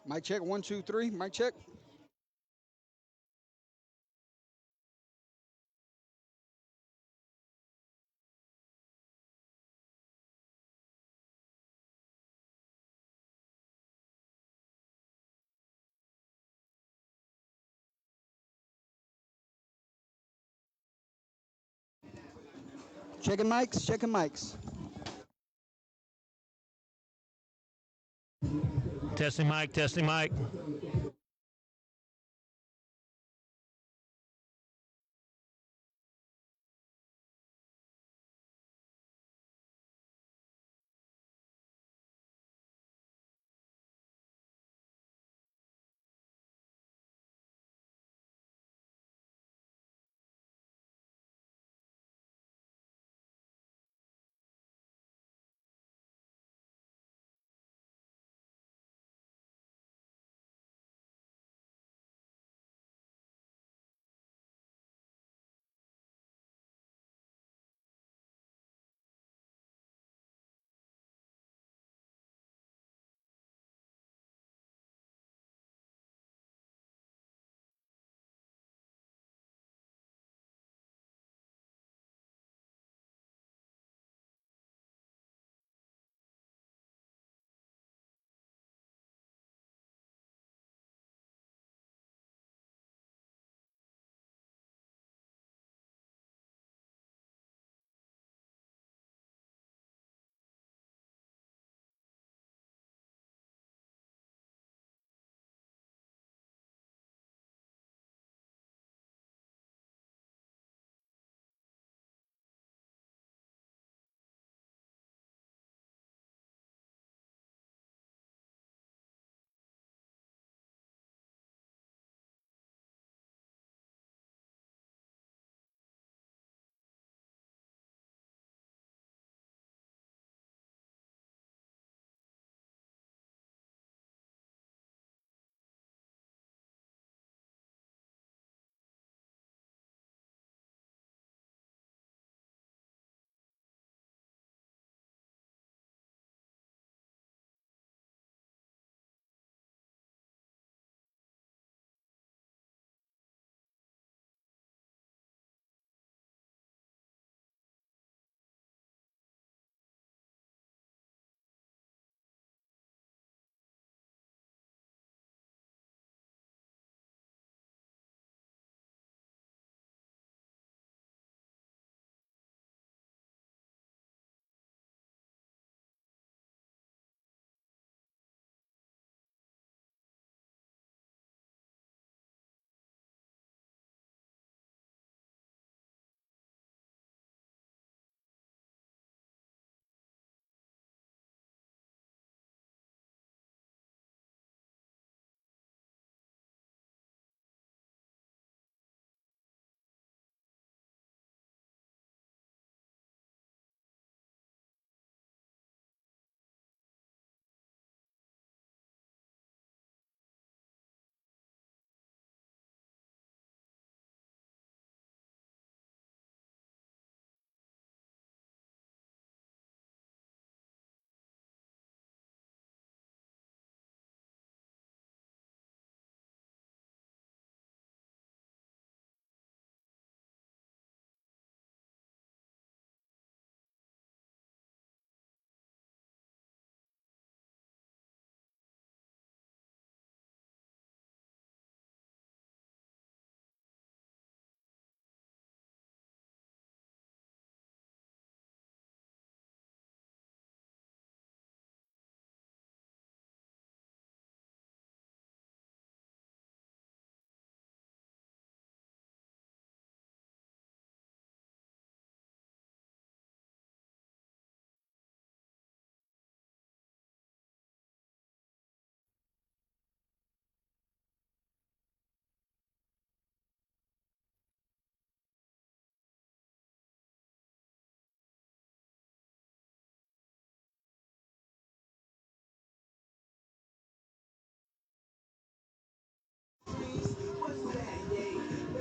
Mic check, one, two, three. Mic check. Checking mics, checking mics. Testing mic, testing mic.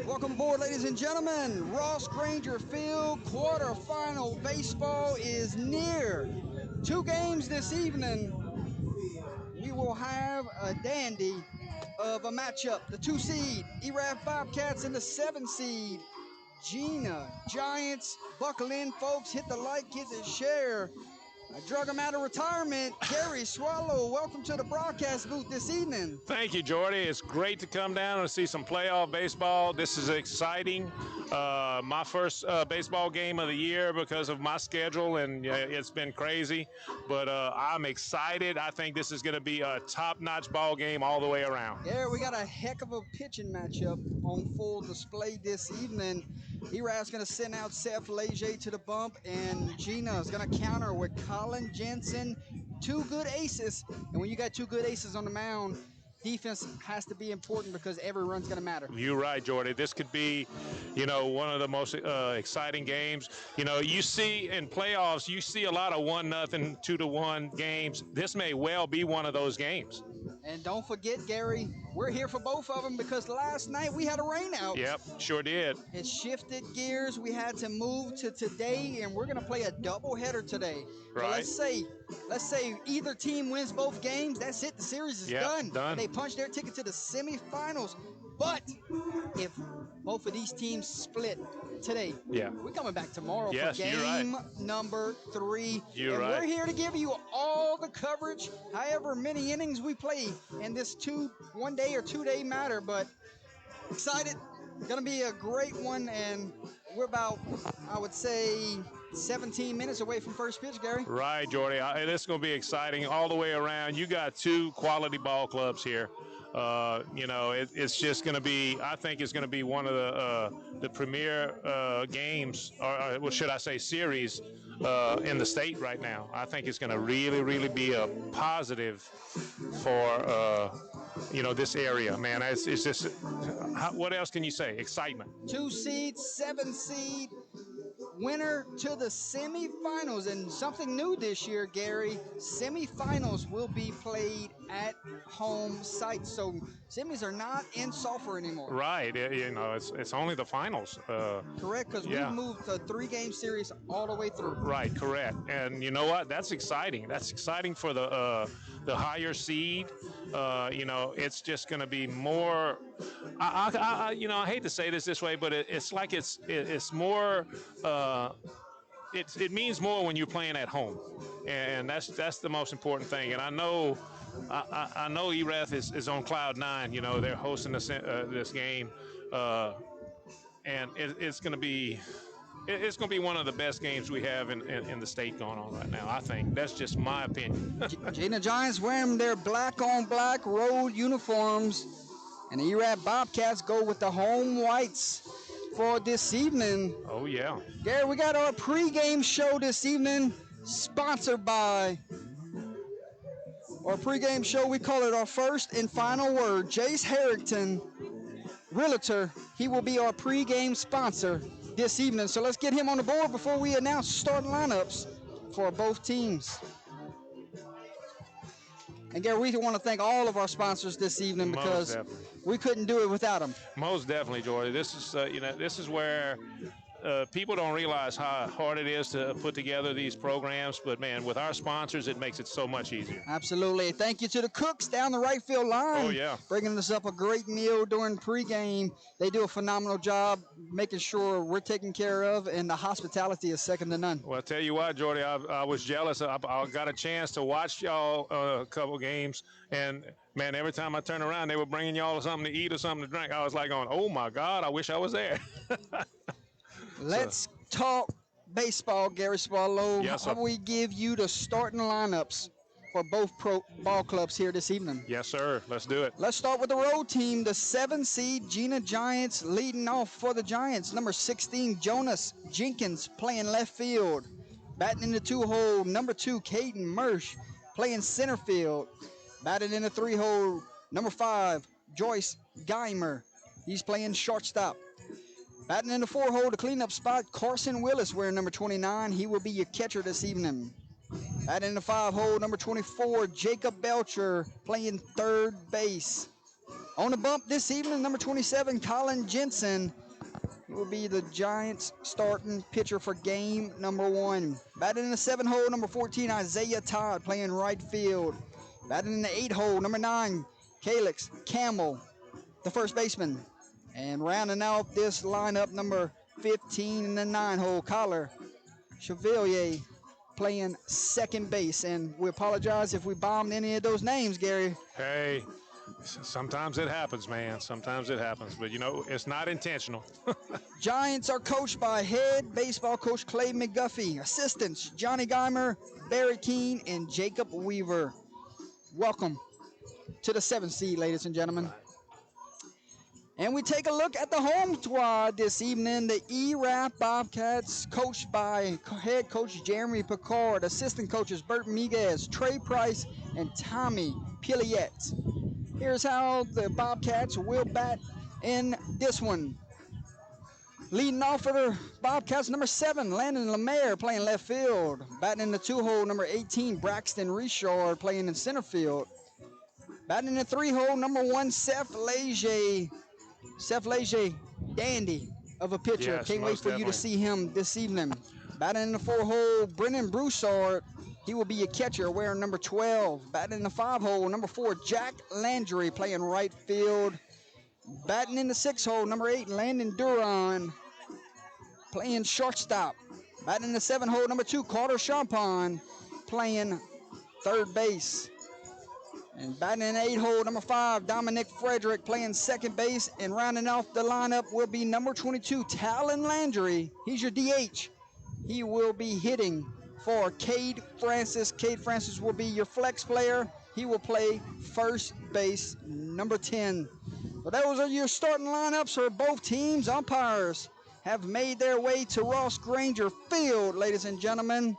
Welcome aboard, ladies and gentlemen. Ross Granger Field quarterfinal baseball is near. Two games this evening. We will have a dandy of a matchup. The 2 seed, Erath Bobcats, and the 7 seed, Jena Giants. Buckle in, folks. Hit the like, hit the share. I drug him out of retirement. Gary Swallow, welcome to the broadcast booth this evening. Thank you, Jordy. It's great to come down and see some playoff baseball. This is exciting. My first baseball game of the year because of my schedule, and it's been crazy. But I'm excited. I think this is going to be a top-notch ball game all the way around. Yeah, we got a heck of a pitching matchup on full display this evening. Erath's going to send out Seth Leger to the bump, and Jena is going to counter with Colin Jensen. 2 good aces, and when you got 2 good aces on the mound, defense has to be important because every run's going to matter. You're right, Jordy. This could be, one of the most exciting games. You see in playoffs, you see a lot of 1-0, 2-1 games. This may well be one of those games. And don't forget, Gary, we're here for both of them because last night we had a rain out. Yep, sure did. It shifted gears. We had to move to today, and we're going to play a doubleheader today. Right. So let's say either team wins both games. That's it. The series is done. Done. They punched their ticket to the semifinals. But if both of these teams split today, we're coming back tomorrow for game number 3. We're here to give you all the coverage, however many innings we play in this 1-day or 2-day matter. But excited. Going to be a great one, and we're about, I would say, 17 minutes away from first pitch, Gary. Right, Jordy. This is going to be exciting all the way around. You got 2 quality ball clubs here. It's just going to be, I think it's going to be one of the premier games, or should I say series, in the state right now. I think it's going to really, really be a positive for, this area, man. It's just, what else can you say? Excitement. 2 seed, 7 seed, winner to the semifinals. And something new this year, Gary, semifinals will be played at home sites. So semis are not in Sulphur anymore. Right. It's only the finals. Correct, because we've moved the 3-game series all the way through. Right, correct. And you know what? That's exciting. That's exciting for the higher seed. It's just going to be more. I hate to say this way, but it's like it's more. It means more when you're playing at home, and that's the most important thing. And I know Erath is on cloud 9. They're hosting this game, and it's going to be. It's going to be one of the best games we have in the state going on right now. I think that's just my opinion. Jena Giants wearing their black on black road uniforms, and the Erath Bobcats go with the home whites for this evening. Oh yeah, Gary, we got our pregame show this evening, sponsored by our pregame show. We call it our first and final word. Jace Harrington, Realtor. He will be our pregame sponsor this evening. So let's get him on the board before we announce starting lineups for both teams. And Gary, we want to thank all of our sponsors this evening because we couldn't do it without them. Most definitely, Jordy. This is this is where people don't realize how hard it is to put together these programs, but man, with our sponsors, it makes it so much easier. Absolutely. Thank you to the cooks down the right field line. Oh yeah, bringing us up a great meal during pregame. They do a phenomenal job making sure we're taken care of, and the hospitality is second to none. Well, I'll tell you what, Jordy, I was jealous. I got a chance to watch y'all a couple games, and man, every time I turn around, they were bringing y'all something to eat or something to drink. I was like going, oh my God, I wish I was there. Let's talk baseball, Gary Swallow. Yes, sir. How we give you the starting lineups for both pro ball clubs here this evening? Yes, sir. Let's do it. Let's start with the road team, the 7 seed Jena Giants leading off for the Giants. Number 16, Jonas Jenkins playing left field. Batting in the 2-hole, number 2, Caden Mersch playing center field. Batting in the 3-hole, number 5, Joyce Geimer. He's playing shortstop. Batting in the 4-hole, the cleanup spot, Carson Willis wearing number 29. He will be your catcher this evening. Batting in the 5-hole, number 24, Jacob Belcher playing third base. On the bump this evening, number 27, Colin Jensen. He will be the Giants' starting pitcher for game number 1. Batting in the 7-hole, number 14, Isaiah Todd playing right field. Batting in the 8 hole, number 9, Calix Camel, the first baseman. And rounding out this lineup, number 15 in the 9 hole, Collar Chevalier, playing second base. And we apologize if we bombed any of those names, Gary. Hey, sometimes it happens, man. Sometimes it happens. But, you know, it's not intentional. Giants are coached by head baseball coach Clay McGuffey. Assistants, Johnny Geimer, Barry Keene, and Jacob Weaver. Welcome to the 7th seed, ladies and gentlemen. And we take a look at the home squad this evening. The Erath Bobcats, coached by head coach Jeremy Picard, assistant coaches Bert Miguez, Trey Price, and Tommy Pilliette. Here's how the Bobcats will bat in this one. Leading off for the Bobcats, number 7, Landon Lemaire, playing left field. Batting in the 2 hole, number 18, Braxton Richard, playing in center field. Batting in the 3 hole, number 1, Seth Leger, dandy of a pitcher. Yes, Can't wait for you to see him this evening. Batting in the 4 hole, Brennan Broussard. He will be a catcher wearing number 12. Batting in the 5 hole, number 4, Jack Landry, playing right field. Batting in the 6 hole, number 8, Landon Duran, playing shortstop. Batting in the 7 hole, number 2, Carter Champagne, playing third base. And batting in the 8 hole, number 5, Dominic Frederick, playing second base. And rounding off the lineup will be number 22, Talon Landry. He's your DH. He will be hitting for Cade Francis. Cade Francis will be your flex player. He will play first base, number 10. So those are your starting lineups for both teams. Umpires have made their way to Ross Granger Field, ladies and gentlemen.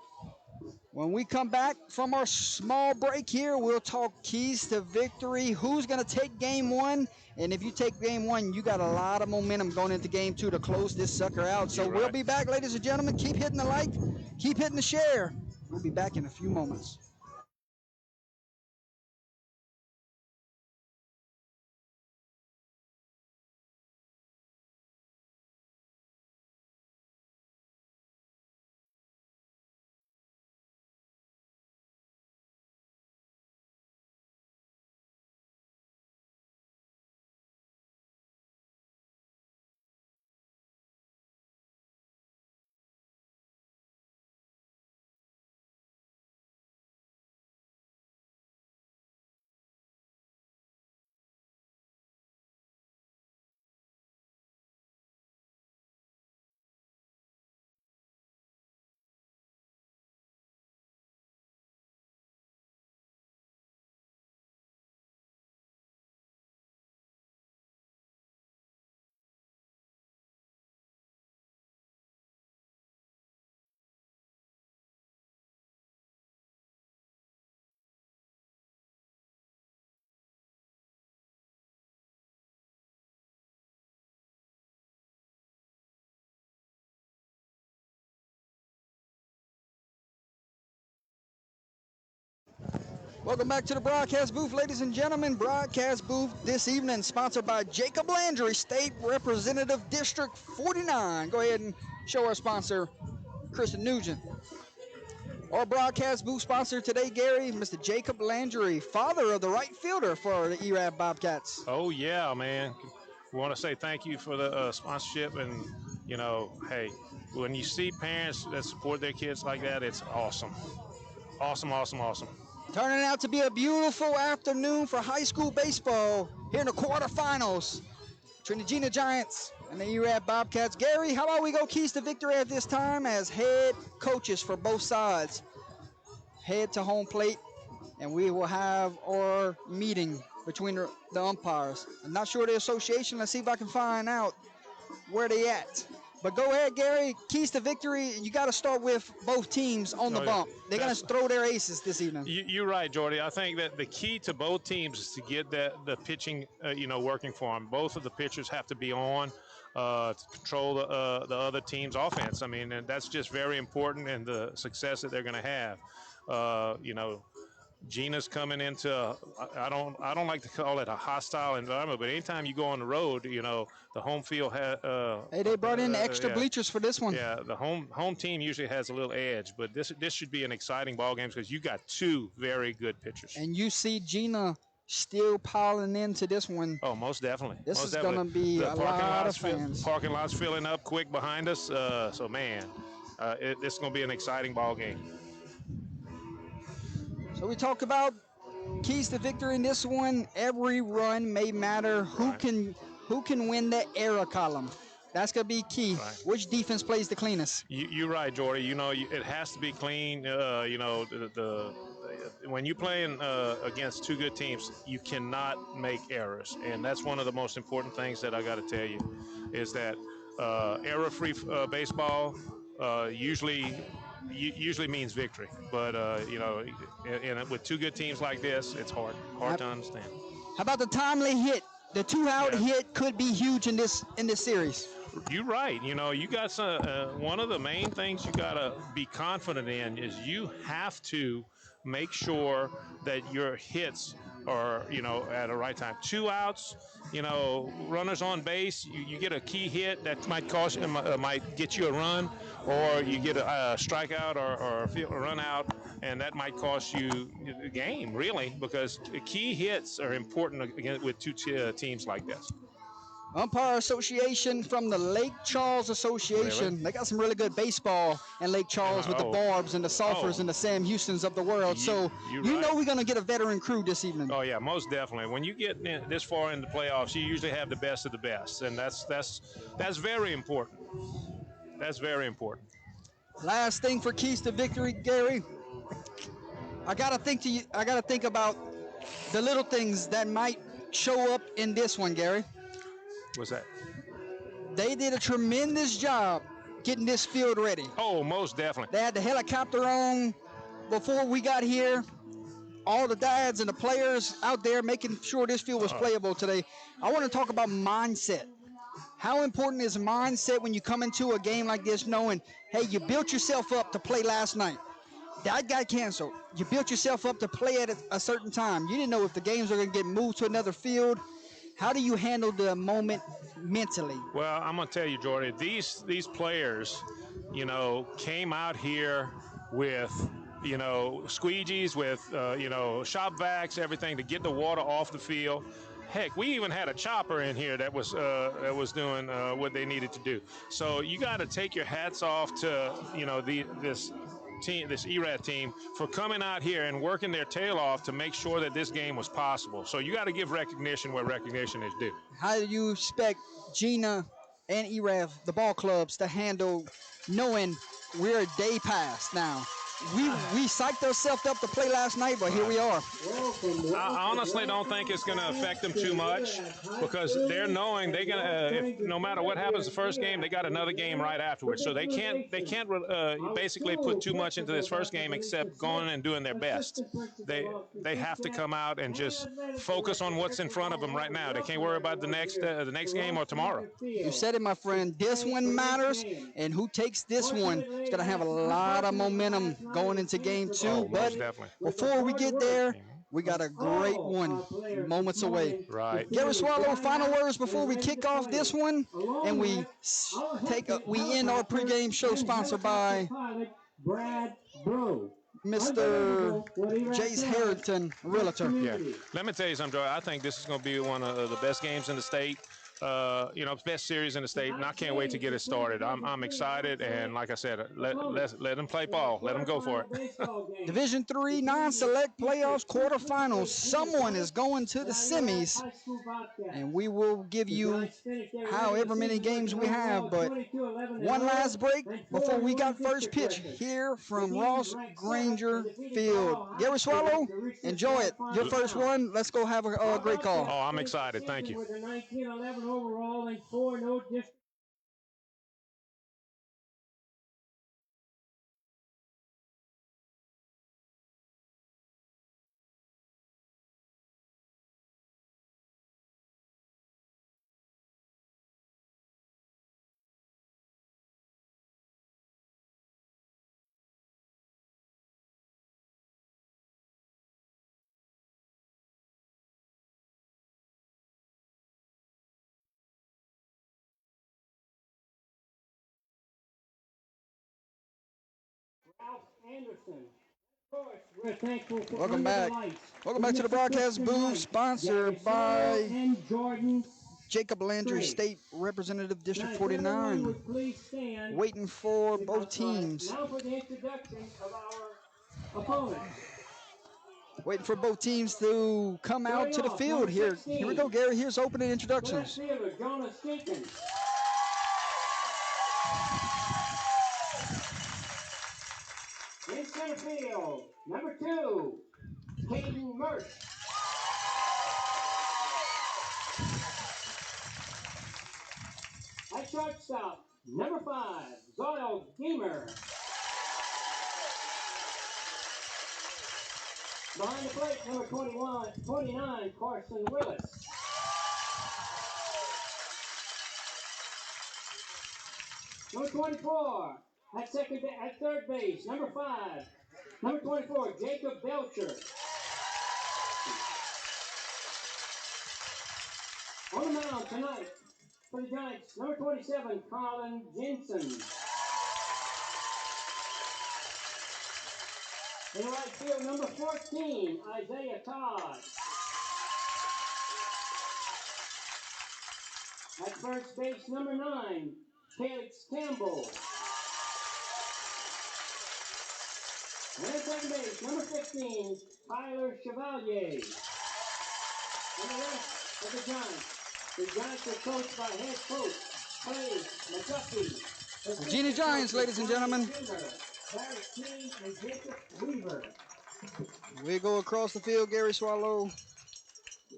When we come back from our small break here, we'll talk keys to victory. Who's going to take game 1? And if you take game 1, you got a lot of momentum going into game 2 to close this sucker out. So we'll be back, ladies and gentlemen. Keep hitting the like, keep hitting the share. We'll be back in a few moments. Welcome back to the broadcast booth, ladies and gentlemen. Broadcast booth this evening sponsored by Jacob Landry, State Representative District 49. Go ahead and show our sponsor, Kristen Nugent. Our broadcast booth sponsor today, Gary, Mr. Jacob Landry, father of the right fielder for the Erath Bobcats. Oh, yeah, man. We want to say thank you for the sponsorship. And, you know, hey, when you see parents that support their kids like that, it's awesome. Awesome, awesome, awesome. Turning out to be a beautiful afternoon for high school baseball here in the quarterfinals between the Jena Giants and the Erath Bobcats. Gary, how about we go keys to victory at this time as head coaches for both sides head to home plate, and we will have our meeting between the umpires. I'm not sure the association. Let's see if I can find out where they at. But go ahead, Gary. Keys to victory, you got to start with both teams on the bump. They're going to throw their aces this evening. You're right, Jordy. I think that the key to both teams is to get the pitching, working for them. Both of the pitchers have to be on to control the other team's offense. I mean, and that's just very important in the success that they're going to have. Jena's coming into I don't like to call it a hostile environment, but anytime you go on the road, the home field has Hey, they brought in extra yeah, bleachers for this one. yeah, the home team usually has a little edge, but this should be an exciting ball game because you got two very good pitchers. And you see Jena still piling into this one. Oh, most definitely. This Most is going to definitely. be The a lot of fans. parking lots filling up quick behind us. So man, it's going to be an exciting ball game. So we talk about keys to victory in this one. Every run may matter. Who can win the error column? That's going to be key. Right. Which defense plays the cleanest? You're right, Jordy. It has to be clean. When you're playing against two good teams, you cannot make errors, and that's one of the most important things that I got to tell you, is that error-free baseball usually means victory. But with two good teams like this, it's hard to understand. How about the timely hit? The two-out hit could be huge in this series. You're right. You got some. One of the main things you got to be confident in is you have to make sure that your hits are, at the right time. 2 outs, runners on base. You get a key hit that might might get you a run, or you get a strikeout or a run out, and that might cost you the game, really, because key hits are important with two teams like this. Umpire Association from the Lake Charles Association. Really? They got some really good baseball in Lake Charles with the Barbs and the Sulphurs and the Sam Houstons of the world. So you know we're going to get a veteran crew this evening. Oh, yeah, most definitely. When you get this far in the playoffs, you usually have the best of the best, and that's very important. That's very important. Last thing for keys to victory, Gary. I got to think about the little things that might show up in this one, Gary. What's that? They did a tremendous job getting this field ready. Oh, most definitely. They had the helicopter on before we got here. All the dads and the players out there making sure this field was playable today. I want to talk about mindset. How important is mindset when you come into a game like this knowing, hey, you built yourself up to play last night. That got canceled. You built yourself up to play at a certain time. You didn't know if the games were going to get moved to another field. How do you handle the moment mentally? Well, I'm going to tell you, Jordy, these players, came out here with, squeegees, with, shop vacs, everything to get the water off the field. Heck, we even had a chopper in here that was doing what they needed to do. So you got to take your hats off to, this Erath team for coming out here and working their tail off to make sure that this game was possible. So you got to give recognition where recognition is due. How do you expect Jena and Erath, the ball clubs, to handle knowing we're a day past now? We psyched ourselves up to play last night, but here we are. I honestly don't think it's going to affect them too much because they're knowing they're going to, no matter what happens the first game, they got another game right afterwards. So they can't basically put too much into this first game except going and doing their best. They have to come out and just focus on what's in front of them right now. They can't worry about the next game or tomorrow. You said it, my friend. This one matters, and who takes this one is going to have a lot of momentum going into game two. Oh, but definitely. Before we get there, we got a great one moments away. Right. Gary Swallow, final words before we kick off this one, and we end our pregame show sponsored by Mr. Jace Harrington, Realtor. Yeah. Let me tell you something, Joy. I think this is going to be one of the best games in the state. Best series in the state, and I can't wait to get it started. I'm excited, and like I said, let them play ball. Let them go for it. Division III non-select playoffs quarterfinals. Someone is going to the semis, and we will give you however many games we have. But one last break before we got first pitch here from Ross Granger Field. Gary Swallow, enjoy it. Your first one. Let's go have a great call. Oh, I'm excited. Thank you. Overall and 4 no district. Ralph Anderson. Of course, we're thankful for Welcome Under the back. Lights. Welcome back to the broadcast booth, sponsored by and Jordan Jacob Landry, Trey. State Representative, District Now, if everyone 49. would please stand. Waiting for both Outside. teams. Now for the introduction of our opponents. Waiting for both teams to come out to the field here. Here we go, Gary. Here's opening introductions. The left fielder, Jonas Jenkins. In center field, number 2, Caden Murch. At shortstop, number 5, Zoyle Gamer. Behind the plate, number 29, Carson Willis. Number 24, at third base, number 5, number 24, Jacob Belcher. On the mound tonight for the Giants, number 27, Colin Jensen. In the right field, number 14, Isaiah Todd. At first base, number 9, Felix Campbell. And at second base, number 15, Tyler Chevalier. And the rest of the Giants. The Giants are coached by head coach Clay McGuffey. The Jena Giants, ladies and gentlemen. Barry King and Jacob Weaver. We go across the field, Gary Swallow.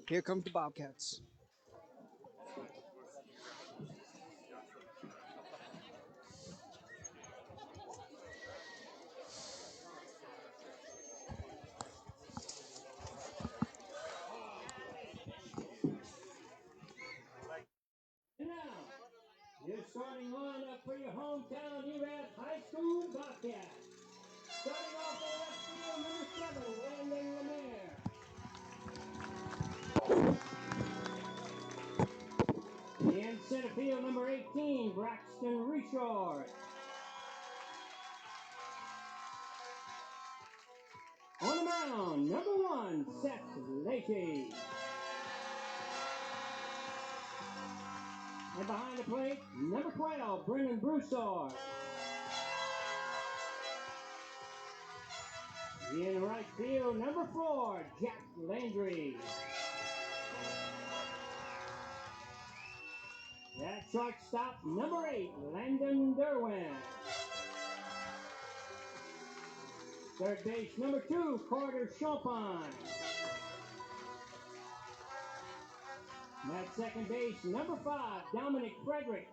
Here comes the Bobcats. And now, your starting lineup for your hometown Erath High School Bobcats. Starting off the left field, number 7, Landon Lemaire. In center field, number 18, Braxton Richard. On the mound, number 1, Seth Leahy. And behind the plate, number 12, Brennan Broussard. In right field, number 4, Jack Landry. At shortstop, number 8, Landon Derwin. Third base, number 2, Carter Champagne. At second base, number 5, Dominic Frederick.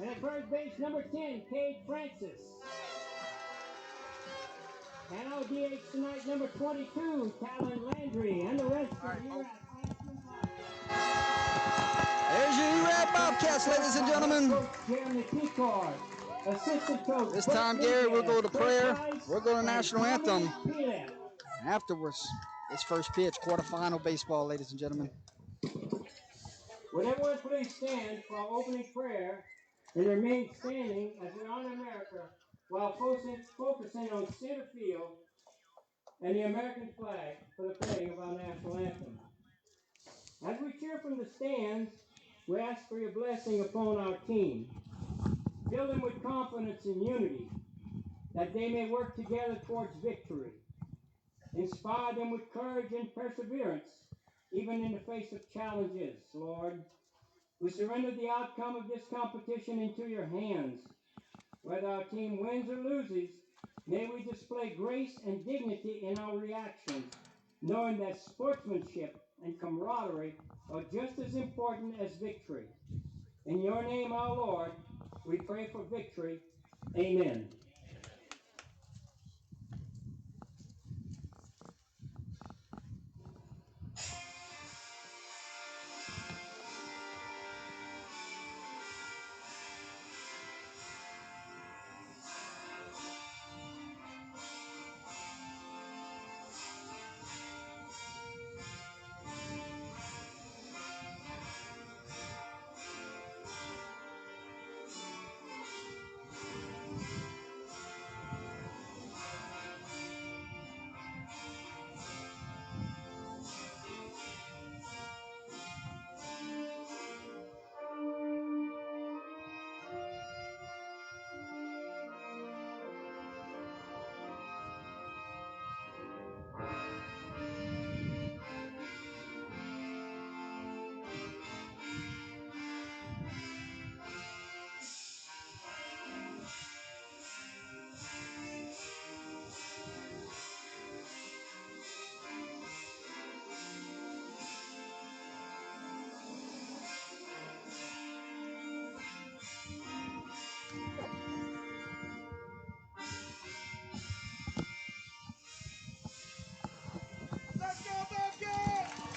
And at first base, number 10, Cade Francis. And our DH tonight, number 22, Talon Landry. And the rest of the There's your Erath Bobcats, ladies and gentlemen. Jeremy Picard. Assistant coach. This time, Gary, we'll go to prayer. We'll go to national anthem. Afterwards, it's first pitch, quarterfinal baseball, ladies and gentlemen. Would everyone please stand for our opening prayer and remain standing as we honor America while focusing on center field and the American flag for the playing of our national anthem. As we cheer from the stands, we ask for your blessing upon our team. Fill them with confidence and unity, that they may work together towards victory. Inspire them with courage and perseverance, even in the face of challenges, Lord. We surrender the outcome of this competition into your hands. Whether our team wins or loses, may we display grace and dignity in our reactions, knowing that sportsmanship and camaraderie are just as important as victory. In your name, our Lord, we pray for victory. Amen.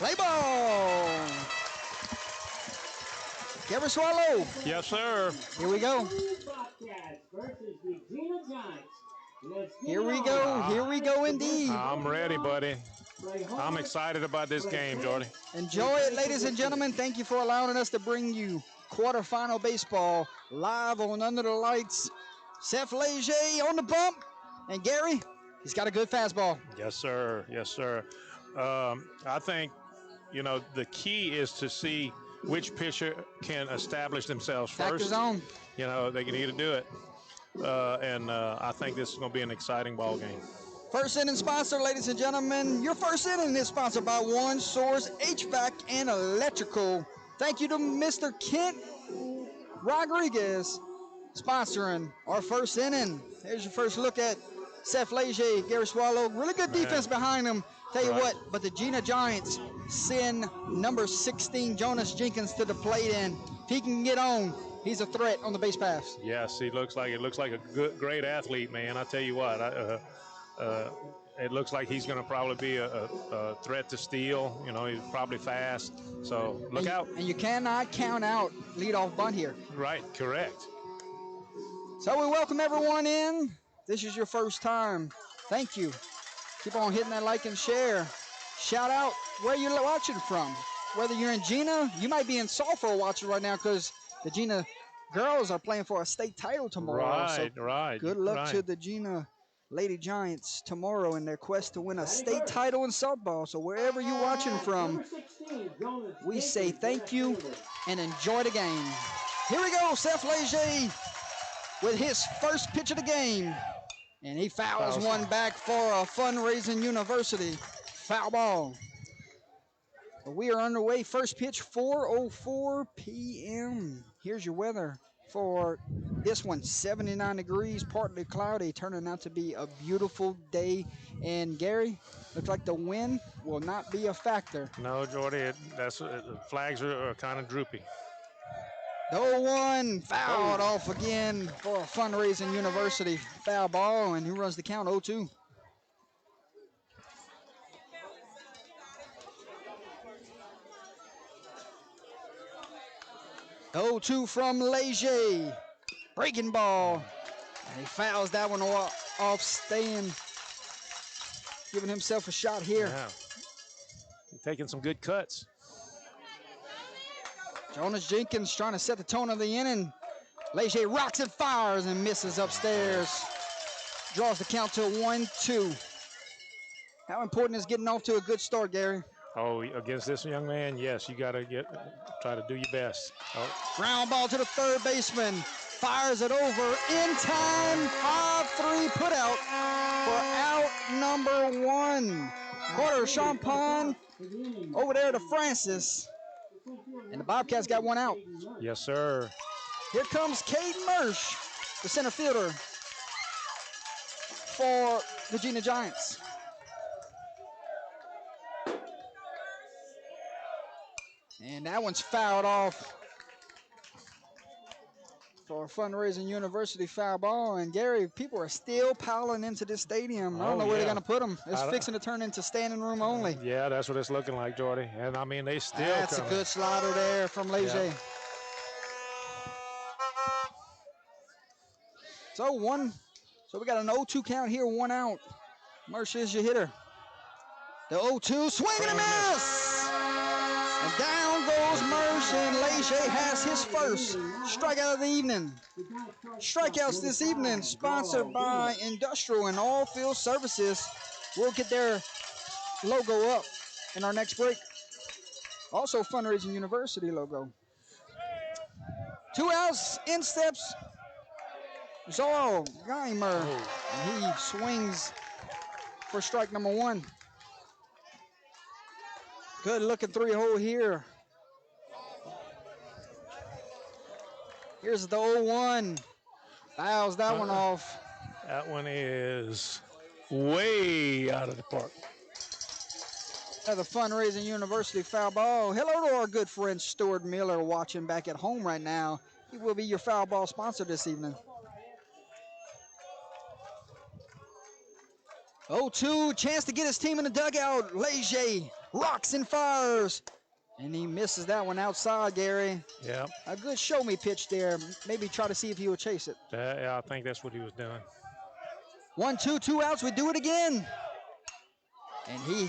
Play ball. Gary Swallow. Yes, sir. Here we go. Bobcats versus the Jena Giants. Let's get Here it we on. go. Here we go indeed. I'm ready, buddy. Play hard. I'm excited about this game, Jordy. Enjoy it, ladies and gentlemen. Thank you for allowing us to bring you quarterfinal baseball live on Under the Lights. Seth Leger on the bump. And Gary, he's got a good fastball. Yes, sir. Yes, sir. I think, you know, the key is to see which pitcher can establish themselves Factor first. zone. You know, they can either do it. I think this is going to be an exciting ball game. First inning sponsor, ladies and gentlemen. Your first inning is sponsored by One Source HVAC and Electrical. Thank you to Mr. Kent Rodriguez sponsoring our first inning. Here's your first look at Seth Leger, Gary Swallow. Really good defense behind him. Tell you what, but the Jena Giants send number 16, Jonas Jenkins, to the plate, and if he can get on, he's a threat on the base paths. Yes, it looks like a good, great athlete, man. I tell you what, it looks like he's going to probably be a threat to steal. You know, he's probably fast. So look out. And you cannot count out leadoff bunt here. Right, correct. So we welcome everyone in. This is your first time. Thank you. Keep on hitting that like and share. Shout out where you're watching from. Whether you're in Jena, you might be in Sulphur watching right now because the Jena girls are playing for a state title tomorrow. Right, so right. Good luck right. to the Jena Lady Giants tomorrow in their quest to win a state title in softball. So wherever you're watching from, we say thank you and enjoy the game. Here we go, Seth Leger with his first pitch of the game. And he fouls one back for a fundraising university. Foul ball. But we are underway. First pitch, 4:04 p.m. Here's your weather for this one. 79 degrees, partly cloudy, turning out to be a beautiful day. And Gary, looks like the wind will not be a factor. No, Jordy, the flags are kind of droopy. The 0-1 fouled off again for a fundraising university foul ball, and who runs the count? 0-2. Oh, 2 from Leger. Breaking ball. And he fouls that one off, staying, giving himself a shot here. Yeah. He's taking some good cuts. Jonas Jenkins trying to set the tone of the inning. Leger rocks and fires and misses upstairs. Draws the count to 1-2. How important is getting off to a good start, Gary? Oh, against this young man, yes, you got to try to do your best. Oh. Ground ball to the third baseman. Fires it over in time. 5-3 put out for out number 1. Quarter Champagne over there to Francis. And the Bobcats got one out. Yes, sir. Here comes Caden Mersch, the center fielder for the Jena Giants. And that one's fouled off for a fundraising university foul ball. And Gary, people are still piling into this stadium. I don't know where they're going to put them. It's fixing to turn into standing room only. Yeah, that's what it's looking like, Jordy. And I mean, they still That's coming. a good slider there from Leger. Yeah. So we got an 0-2 count here, 1 out. Mersch is your hitter. The 0-2, swing and a miss! And down goes Mersch, and Leger has his first strikeout of the evening. Strikeouts this evening sponsored by Industrial and All Field Services. We'll get their logo up in our next break. Also Fundraising University logo. 2 outs, in steps Zorro Geimer, and he swings for strike number 1. Good looking 3-hole here. Here's the 0-1. Fouls that one off. That one is way out of the park. Another Fundraising University foul ball. Hello to our good friend Stuart Miller watching back at home right now. He will be your foul ball sponsor this evening. 0-2, chance to get his team in the dugout. Leger rocks and fires. And he misses that one outside, Gary. Yeah. A good show me pitch there. Maybe try to see if he will chase it. Yeah, I think that's what he was doing. 1-2, 2 outs. We do it again. And he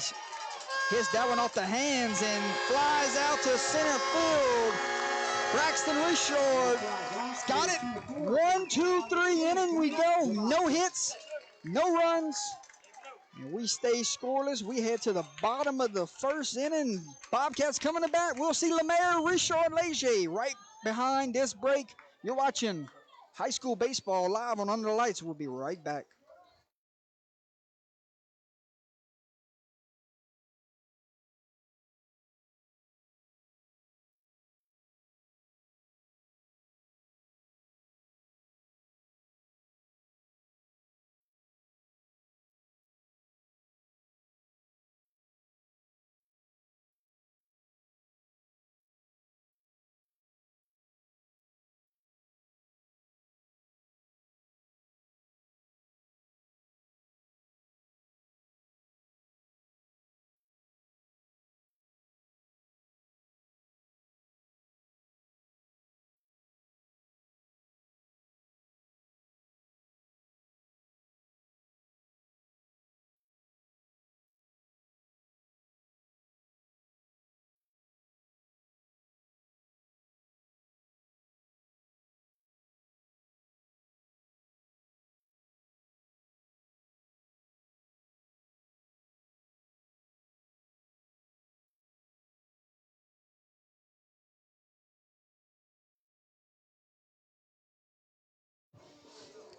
hits that one off the hands and flies out to center field. Braxton Reshort got it. 1, 2, 3 inning we go. No hits, no runs. And we stay scoreless. We head to the bottom of the first inning. Bobcats coming to bat. We'll see Lemaire, Reshort, Leger right behind this break. You're watching high school baseball live on Under the Lights. We'll be right back.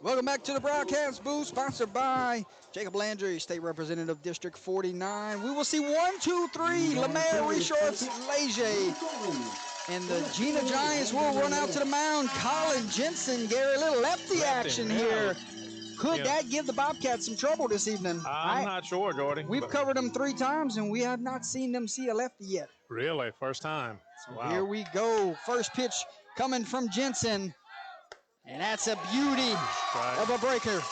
Welcome back to the broadcast booth, sponsored by Jacob Landry, State Representative, District 49. We will see 1, 2, 3, Lemaire, Reshorts, Leger. And the Jena Giants will run out to the mound. Colin Jensen, Gary, a little lefty action here. Could that give the Bobcats some trouble this evening? I'm not sure, Jordy. We've covered them 3 times, and we have not seen them see a lefty yet. Really? First time. So wow. Here we go. First pitch coming from Jensen. And that's a beauty of a breaker.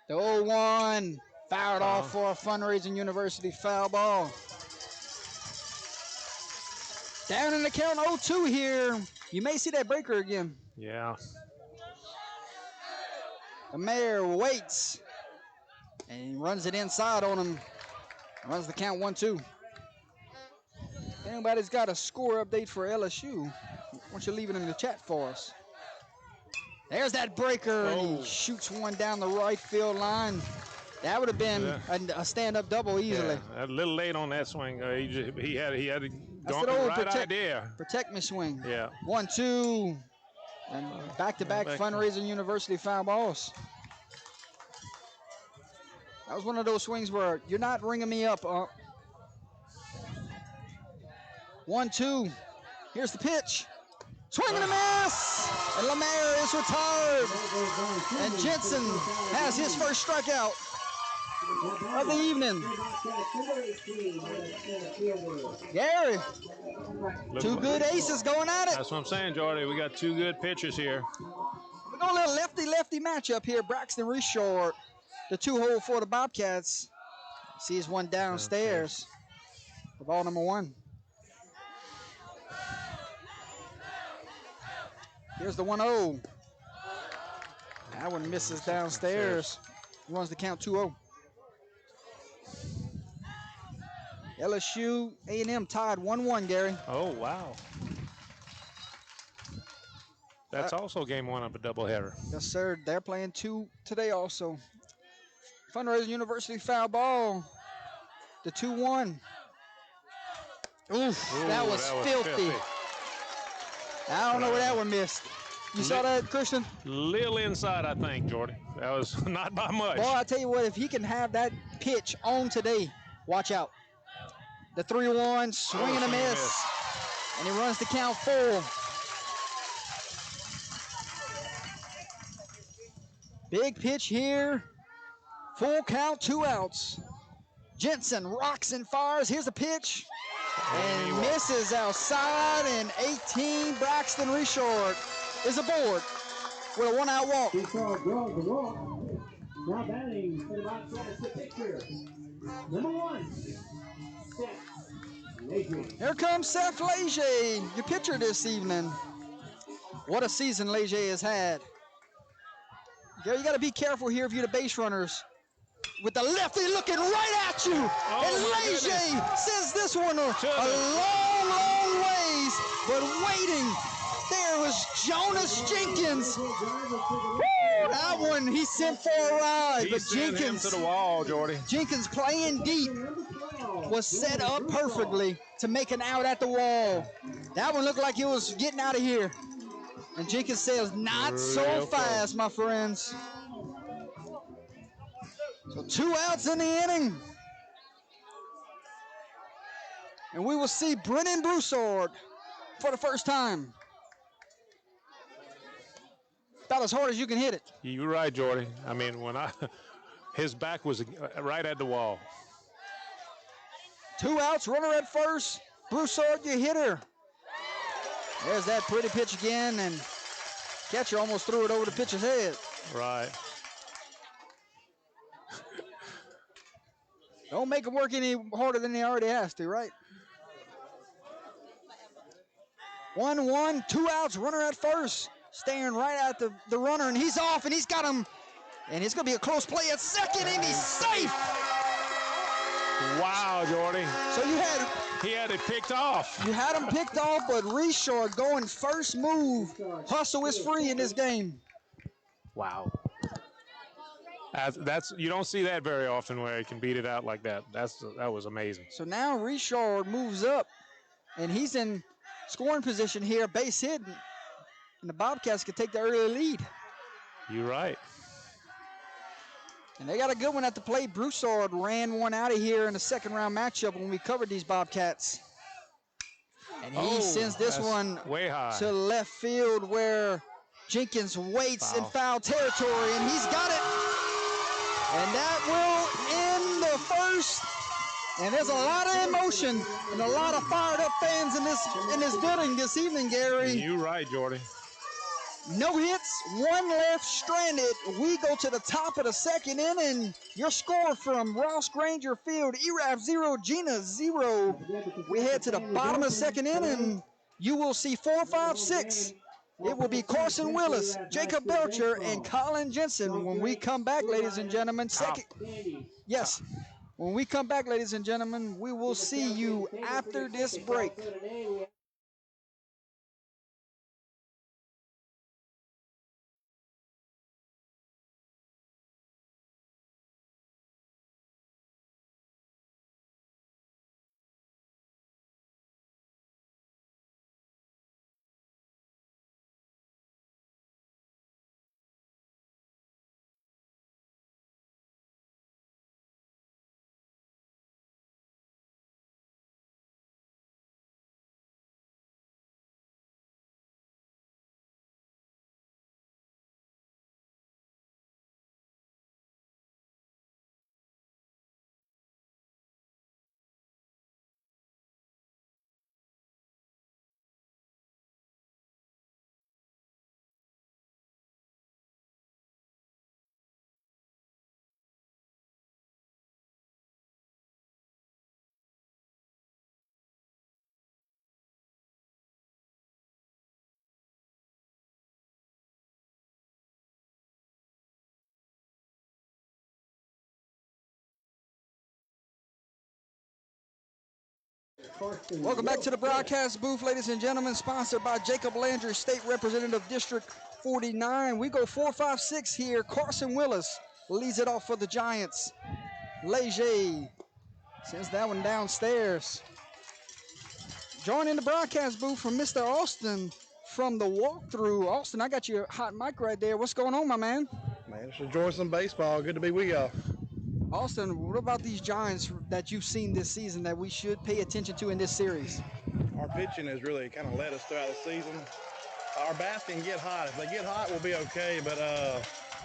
The 0-1 fired off for a Fundraising University foul ball. Down in the count 0-2 here. You may see that breaker again. Yeah. The mayor waits and he runs it inside on him. Runs the count 1-2. Anybody's got a score update for LSU, why don't you leave it in the chat for us? There's that breaker, and he shoots one down the right field line. That would have been a stand-up double easily. Yeah, a little late on that swing. He had That's gone the old right idea. Protect me swing. Yeah. 1-2, and back-to-back Fundraising University foul balls. That was one of those swings where you're not ringing me up. 1-2. Here's the pitch. Swing and a miss. And Lemaire is retired. And Jensen has his first strikeout of the evening. Gary, 2 good aces going at it. That's what I'm saying, Jordy. We got 2 good pitchers here. We're going a little lefty-lefty matchup here. Braxton Reshort, the 2-hole for the Bobcats. Sees one downstairs for ball number 1. Here's the 1-0. That one misses downstairs. Runs the count 2-0. LSU A&M tied 1-1, Gary. Oh, wow. That's also game 1 of a doubleheader. Yes, sir. They're playing 2 today also. Fundraising University foul ball. The 2-1. Oof, that was filthy. I don't know where that one missed. You saw that, Christian? Little inside, I think, Jordy. That was not by much. Boy, I tell you what, if he can have that pitch on today, watch out. The 3-1, swing and a miss. And he runs the count 4. Big pitch here. Full count, 2 outs. Jensen rocks and fires. Here's the pitch. And misses outside, and 18, Braxton Reshort is aboard with a 1-out walk. Now batting for the Bobcats, the pitcher, number 1, Seth Leger. Here comes Seth Leger, your pitcher this evening. What a season Leger has had. Gary, you got to be careful here if you're the base runners. With the lefty looking right at you. And Leger sends this one a long, long ways. But waiting, there was Jonas Jenkins. Woo, that one he sent for a ride. He sent him to the wall, Jordy. Jenkins playing deep was set up perfectly to make an out at the wall. That one looked like he was getting out of here. And Jenkins says, not so fast, my friends. So 2 outs in the inning. And we will see Brennan Broussard for the first time. About as hard as you can hit it. You're right, Jordy. I mean, his back was right at the wall. 2 outs, runner at first. Broussard, your hitter. There's that pretty pitch again, and catcher almost threw it over the pitcher's head. Right. Don't make him work any harder than he already has to, right? 1-1, 2 outs, runner at first. Staring right at the runner, and he's off, and he's got him. And it's going to be a close play at second, and he's safe. Wow, Jordy. So he had it picked off. You had him picked off, but Richard going first move. Hustle is free in this game. Wow. You don't see that very often where he can beat it out like that. That was amazing. So now Richard moves up, and he's in scoring position here, base hit, and the Bobcats could take the early lead. You're right. And they got a good one at the plate. Broussard ran one out of here in the second round matchup when we covered these Bobcats. And he sends this one way high to left field where Jenkins waits in foul territory, and he's got it. And that will end the first. And there's a lot of emotion and a lot of fired up fans in this building this evening, Gary. You're right, Jordy. No hits, 1 left, stranded. We go to the top of the second inning. Your score from Ross Granger Field, Erath 0, Jena 0. We head to the bottom of the second inning. You will see 4, 5, 6. It will be Carson Willis, Jacob Belcher, and Colin Jensen when we come back, ladies and gentlemen. Yes. When we come back, ladies and gentlemen, we will see you after this break. Welcome back to the broadcast booth, ladies and gentlemen, sponsored by Jacob Landry, State Representative District 49. We go 4, 5, 6 here. Carson Willis leads it off for the Giants. Leger sends that one downstairs. Joining the broadcast booth from Mr. Austin from the walkthrough. Austin, I got your hot mic right there. What's going on, my man? Man, just enjoying some baseball. Good to be with y'all. Austin, what about these Giants that you've seen this season that we should pay attention to in this series? Our pitching has really kind of led us throughout the season. Our bats can get hot. If they get hot, we'll be okay, but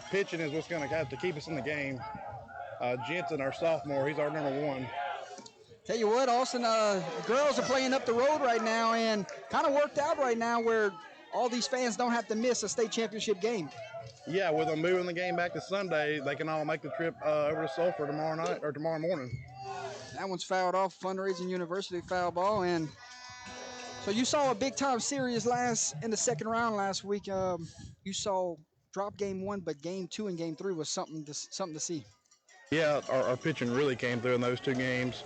pitching is what's going to have to keep us in the game. Jensen, our sophomore, he's our number 1. Tell you what, Austin, the girls are playing up the road right now, and kind of worked out right now where all these fans don't have to miss a state championship game. Yeah, with them moving the game back to Sunday, they can all make the trip over to Sulphur tomorrow night or tomorrow morning. That one's fouled off, Fundraising University foul ball. And so you saw a big-time series in the second round last week. You saw drop game 1, but game 2 and game 3 was something to see. Yeah, our pitching really came through in those 2 games.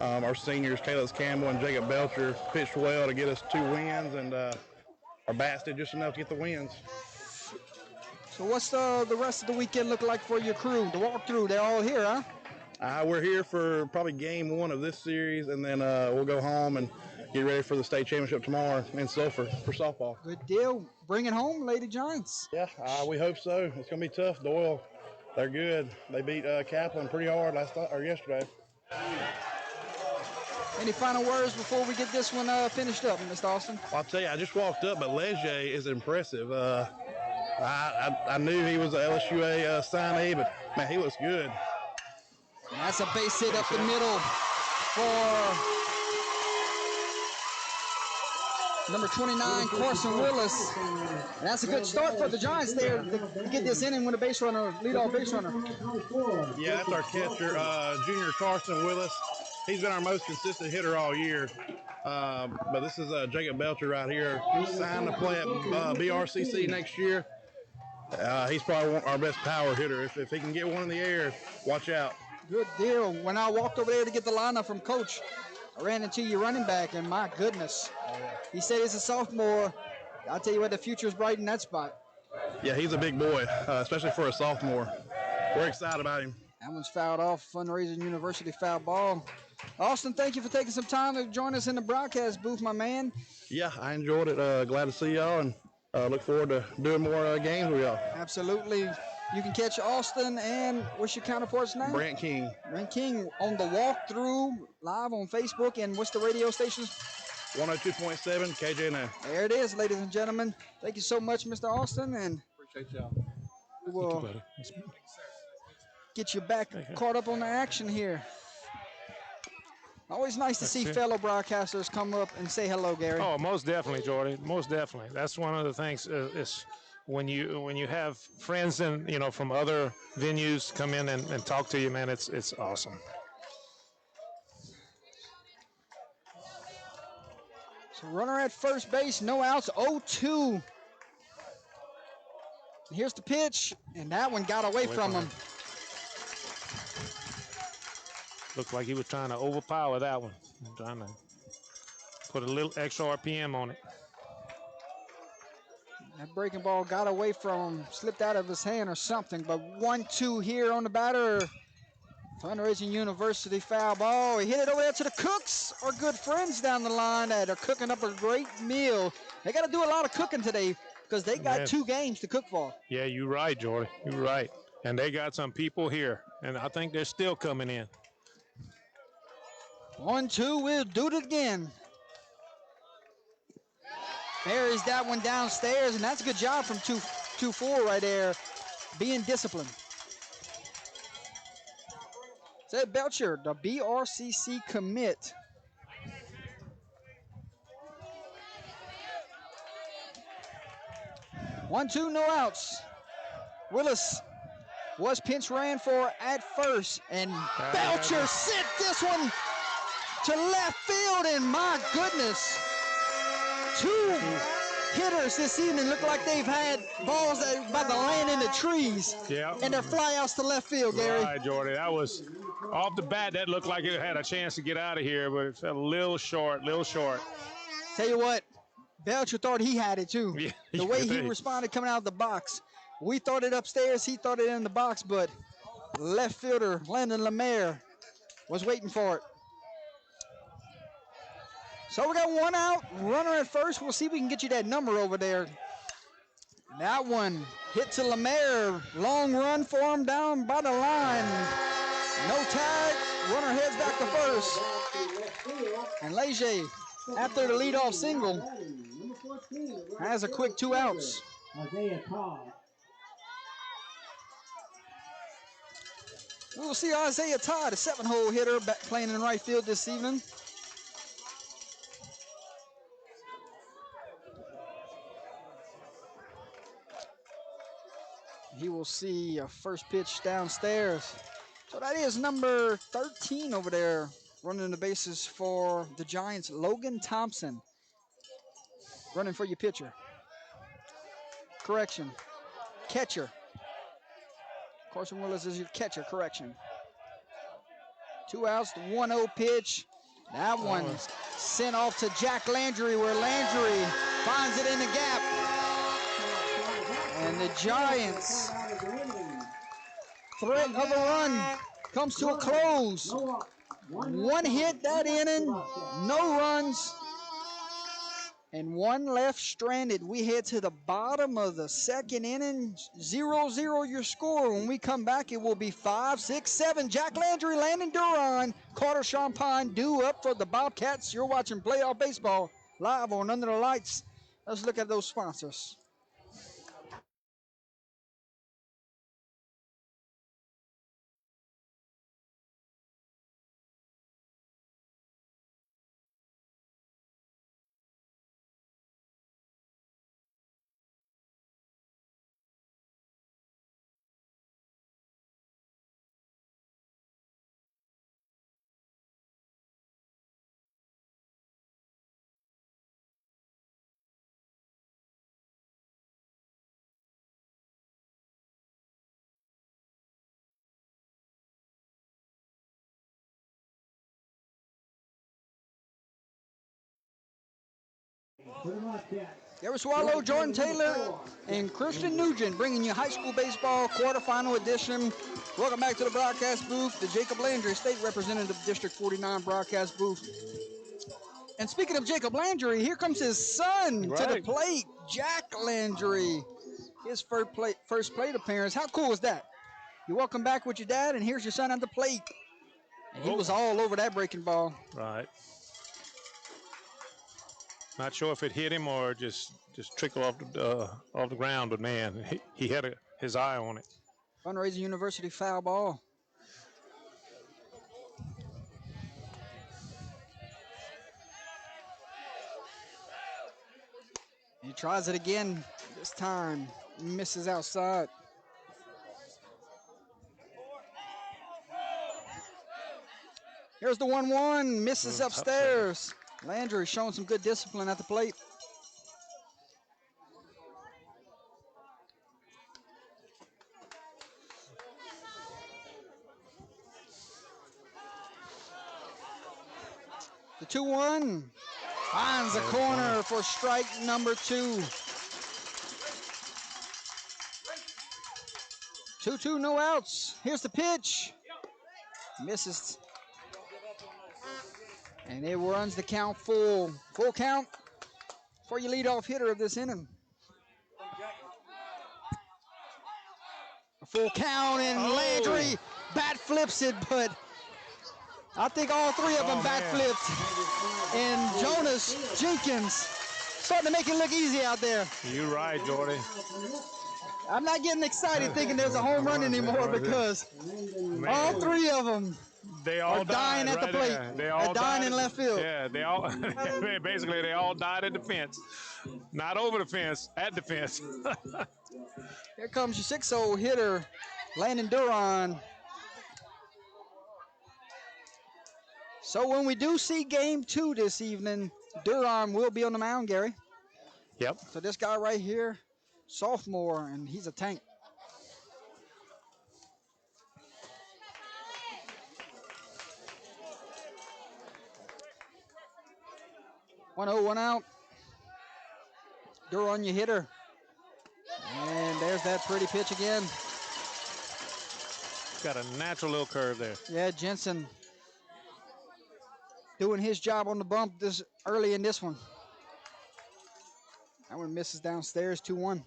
Our seniors, Caleb Campbell and Jacob Belcher, pitched well to get us 2 wins, and our bats did just enough to get the wins. So what's the rest of the weekend look like for your crew? The walkthrough, they're all here, huh? We're here for probably game 1 of this series, and then we'll go home and get ready for the state championship tomorrow in Sulphur for softball. Good deal. Bring it home, Lady Giants. Yeah, we hope so. It's going to be tough. Doyle, they're good. They beat Kaplan pretty hard yesterday. Any final words before we get this one finished up, Mr. Austin? I'll tell you, I just walked up, but Leger is impressive. I knew he was an LSUA signee, but, man, he looks good. And that's a base hit up the middle for number 29, Carson Willis. And that's a good start for the Giants there to get this inning with a base runner, leadoff base runner. Yeah, that's our catcher, junior Carson Willis. He's been our most consistent hitter all year. But this is Jacob Belcher right here. He's signed to play at BRCC next year. He's probably our best power hitter. If he can get one in the air, watch out. Good deal. When I walked over there to get the lineup from Coach, I ran into your running back, and my goodness. He said he's a sophomore. I'll tell you what, the future is bright in that spot. Yeah, he's a big boy, especially for a sophomore. We're excited about him. That one's fouled off. Fundraising University foul ball. Austin, thank you for taking some time to join us in the broadcast booth, my man. Yeah, I enjoyed it. Glad to see y'all, and look forward to doing more games with y'all. Absolutely. You can catch Austin and what's your counterpart's name? Brant King. Brant King on the walkthrough live on Facebook. And what's the radio station? 102.7 KJNA. There it is, ladies and gentlemen. Thank you so much, Mr. Austin. And appreciate y'all. We'll get you back caught up on the action here. Always nice to see fellow broadcasters come up and say hello, Gary. Oh, most definitely, Jordy. Most definitely. That's one of the things is when you have friends and from other venues come in and talk to you, man. It's awesome. So runner at first base, no outs, 0-2. Here's the pitch, and that one got away from him. Looked like he was trying to overpower that one. Trying to put a little extra RPM on it. That breaking ball got away from him, slipped out of his hand or something, but 1-2 here on the batter. Fundraising University foul ball. He hit it over there to the Cooks, our good friends down the line that are cooking up a great meal. They got to do a lot of cooking today because they got 2 games to cook for. Yeah, you're right, Jordy. You're right. And they got some people here, and I think they're still coming in. 1-2, we'll do it again. Buries that one downstairs, and that's a good job from 2-4 right there, being disciplined. Zed Belcher, the BRCC commit. One, two, no outs. Willis was pinch ran for at first, and Belcher sent this one to left field, and my goodness, 2 hitters this evening look like they've had balls that are about to land in the trees. Yeah. And they're flyouts to left field, Gary. Right, Jordy. That was off the bat. That looked like it had a chance to get out of here, but it's a little short, Tell you what, Belcher thought he had it too. Yeah, the way he responded coming out of the box. We thought it upstairs, he thought it in the box, but left fielder Landon Lemaire was waiting for it. So we got 1 out, runner at first. We'll see if we can get you that number over there. That one hit to Lemaire. Long run for him down by the line. No tag. Runner heads back to first. And Leger, after the leadoff single, has a quick 2 outs. We'll see Isaiah Todd, a 7-hole hitter, back playing in right field this evening. He will see a first pitch downstairs. So that is number 13 over there, running the bases for the Giants, Logan Thompson. Running for your pitcher. Correction. Catcher. Carson Willis is your catcher. Correction. 2 outs, 1-0 pitch. That one sent off to Jack Landry, where Landry finds it in the gap. And the Giants' threat of a run comes to a close. 1 hit that inning, no runs, and 1 left stranded. We head to the bottom of the second inning. 0-0 your score. When we come back, it will be 5, 6, 7. Jack Landry, Landon Duran, Carter Champagne due up for the Bobcats. You're watching Playoff Baseball live on Under the Lights. Let's look at those sponsors. Gary Swallow, Jordan Taylor, and Christian Nugent bringing you high school baseball quarterfinal edition. Welcome back to the broadcast booth, the Jacob Landry State Representative District 49 broadcast booth. And speaking of Jacob Landry, here comes his son to the plate, Jack Landry. His first plate appearance. How cool is that? You welcome back with your dad, and here's your son at the plate. And he was all over that breaking ball. Right. Not sure if it hit him or just trickled off the ground, but man, he had his eye on it. Fundraising University foul ball. He tries it again. This time misses outside. Here's the 1-1, misses upstairs. Landry showing some good discipline at the plate. The 2-1 finds the corner for strike number 2. 2-2, no outs. Here's the pitch. Misses. And it runs the count full. Full count for your leadoff hitter of this inning. A full count, and Landry bat flips it, but I think all 3 of them bat flipped. And Jonas Jenkins starting to make it look easy out there. You're right, Jordy. I'm not getting excited thinking there's a home run anymore because all 3 of them they all are dying at the plate. There. They all dying in left field. Yeah, they all basically they all died at the fence. Not over the fence, at the fence. Here comes your 6-0 hitter, Landon Duran. So when we do see game 2 this evening, Duran will be on the mound, Gary. Yep. So this guy right here, sophomore, and he's a tank. One out. Duran, your hitter. And there's that pretty pitch again. Got a natural little curve there. Yeah, Jensen doing his job on the bump this early in this one. That one misses downstairs, 2-1.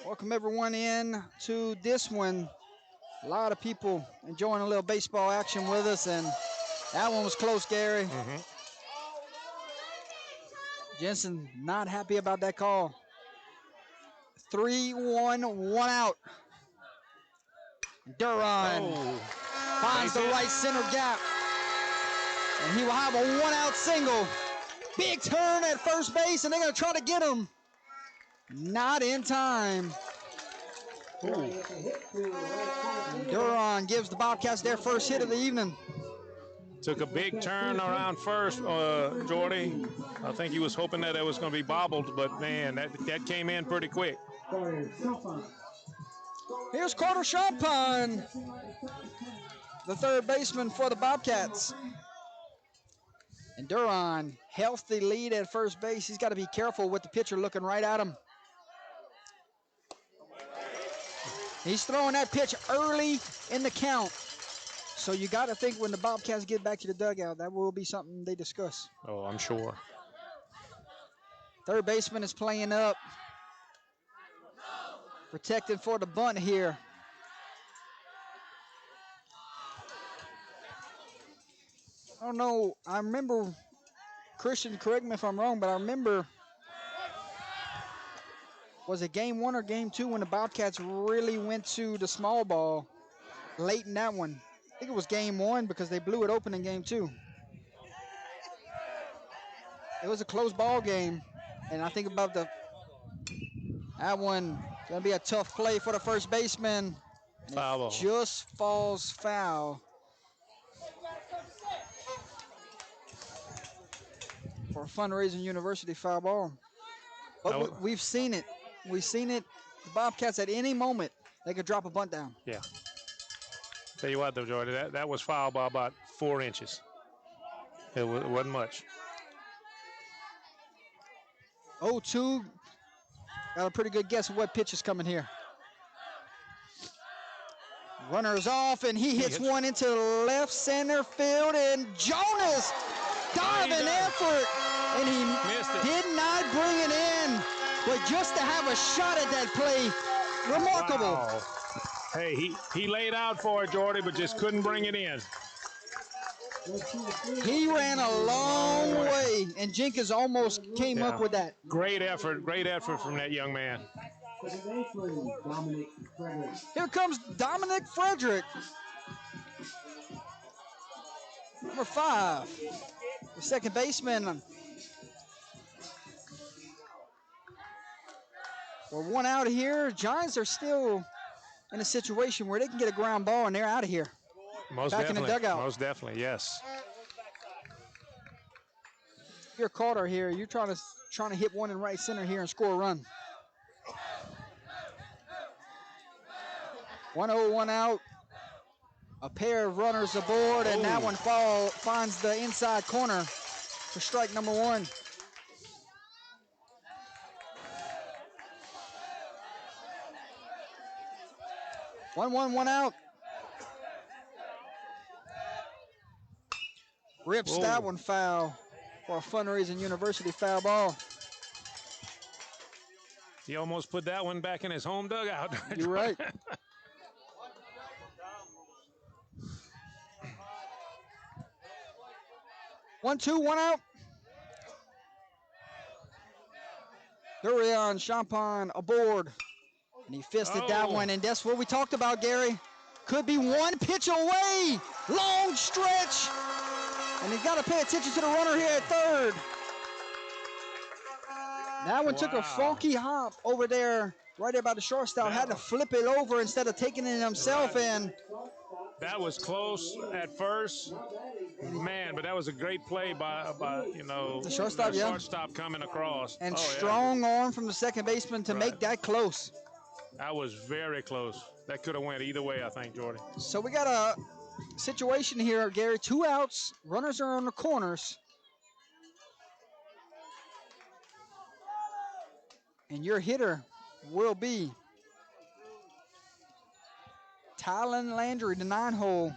Welcome everyone in to this one. A lot of people enjoying a little baseball action with us, and that one was close, Gary. Jensen not happy about that call. 3-1, 1 out. Duran finds the right center gap, and he will have a 1-out single. Big turn at first base, and they're going to try to get him. Not in time. Duran gives the Bobcats their first hit of the evening. Took a big turn around first, Jordy. I think he was hoping that it was going to be bobbled, but man, that came in pretty quick. Here's Carter Champagne, the third baseman for the Bobcats. And Duran, healthy lead at first base. He's got to be careful with the pitcher looking right at him. He's throwing that pitch early in the count. So you got to think when the Bobcats get back to the dugout, that will be something they discuss. Oh, I'm sure. Third baseman is playing up. Protecting for the bunt here. I don't know. I remember, Christian, correct me if I'm wrong, but I remember, was it game 1 or game 2 when the Bobcats really went to the small ball late in that one? I think it was game 1 because they blew it open in game 2. It was a close ball game, and I think about that one gonna be a tough play for the first baseman. Foul ball. Just falls foul. For a fundraising university foul ball. But we've seen it. We've seen it. The Bobcats at any moment, they could drop a bunt down. Yeah. Tell you what, though, Jordy, that was foul by about 4 inches. It wasn't much. 0-2. Got a pretty good guess of what pitch is coming here. Runner's off, and he hits one into left center field, and Jonas diving effort, and he did not bring it in, but just to have a shot at that play, remarkable. Wow. Hey, he laid out for it, Jordy, but just couldn't bring it in. He ran a long way, and Jenkins almost came up with that. Great effort from that young man. Here comes Dominic Frederick. Number 5, the second baseman. We're 1 out here. Giants are still in a situation where they can get a ground ball and they're out of here. Back in the dugout. Most definitely, yes. If you're Carter here, you're trying to hit one in right center here and score a run. 1-0, 1 out. A pair of runners aboard, and that one finds the inside corner for strike number 1. One out. Rips that one foul for a fundraising university foul ball. He almost put that one back in his home dugout. You're right. 1-2, 1 out. Durian Champagne aboard. And he fisted that one, and that's what we talked about, Gary. Could be one pitch away. Long stretch. And he's got to pay attention to the runner here at third. That one took a funky hop over there, right there by the shortstop. Had to flip it over instead of taking it himself in. That was close at first, man, but that was a great play by the shortstop, shortstop coming across. And strong arm from the second baseman to make that close. That was very close. That could have went either way, I think, Jordy. So we got a situation here, Gary. 2 outs. Runners are on the corners. And your hitter will be Tylen Landry, the 9-hole.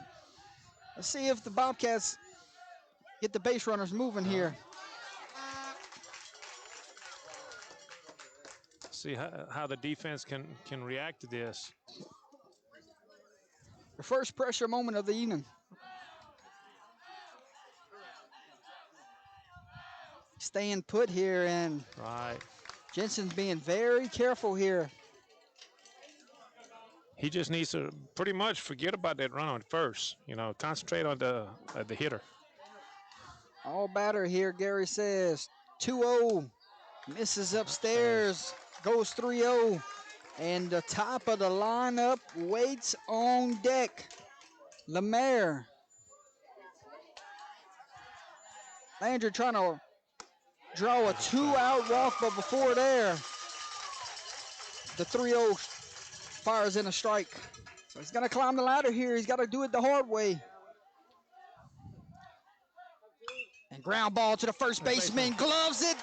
Let's see if the Bobcats get the base runners moving here. See how the defense can react to this. The first pressure moment of the evening. Staying put here, and Jensen's being very careful here. He just needs to pretty much forget about that run on first. Concentrate on the hitter. All batter here, Gary says. 2-0. Misses upstairs. Goes 3-0. And the top of the lineup waits on deck. Lemaire. Granger trying to draw a 2-out walk, but before there, the 3-0 fires in a strike. So he's gonna climb the ladder here. He's gotta do it the hard way. And ground ball to the first baseman, gloves it,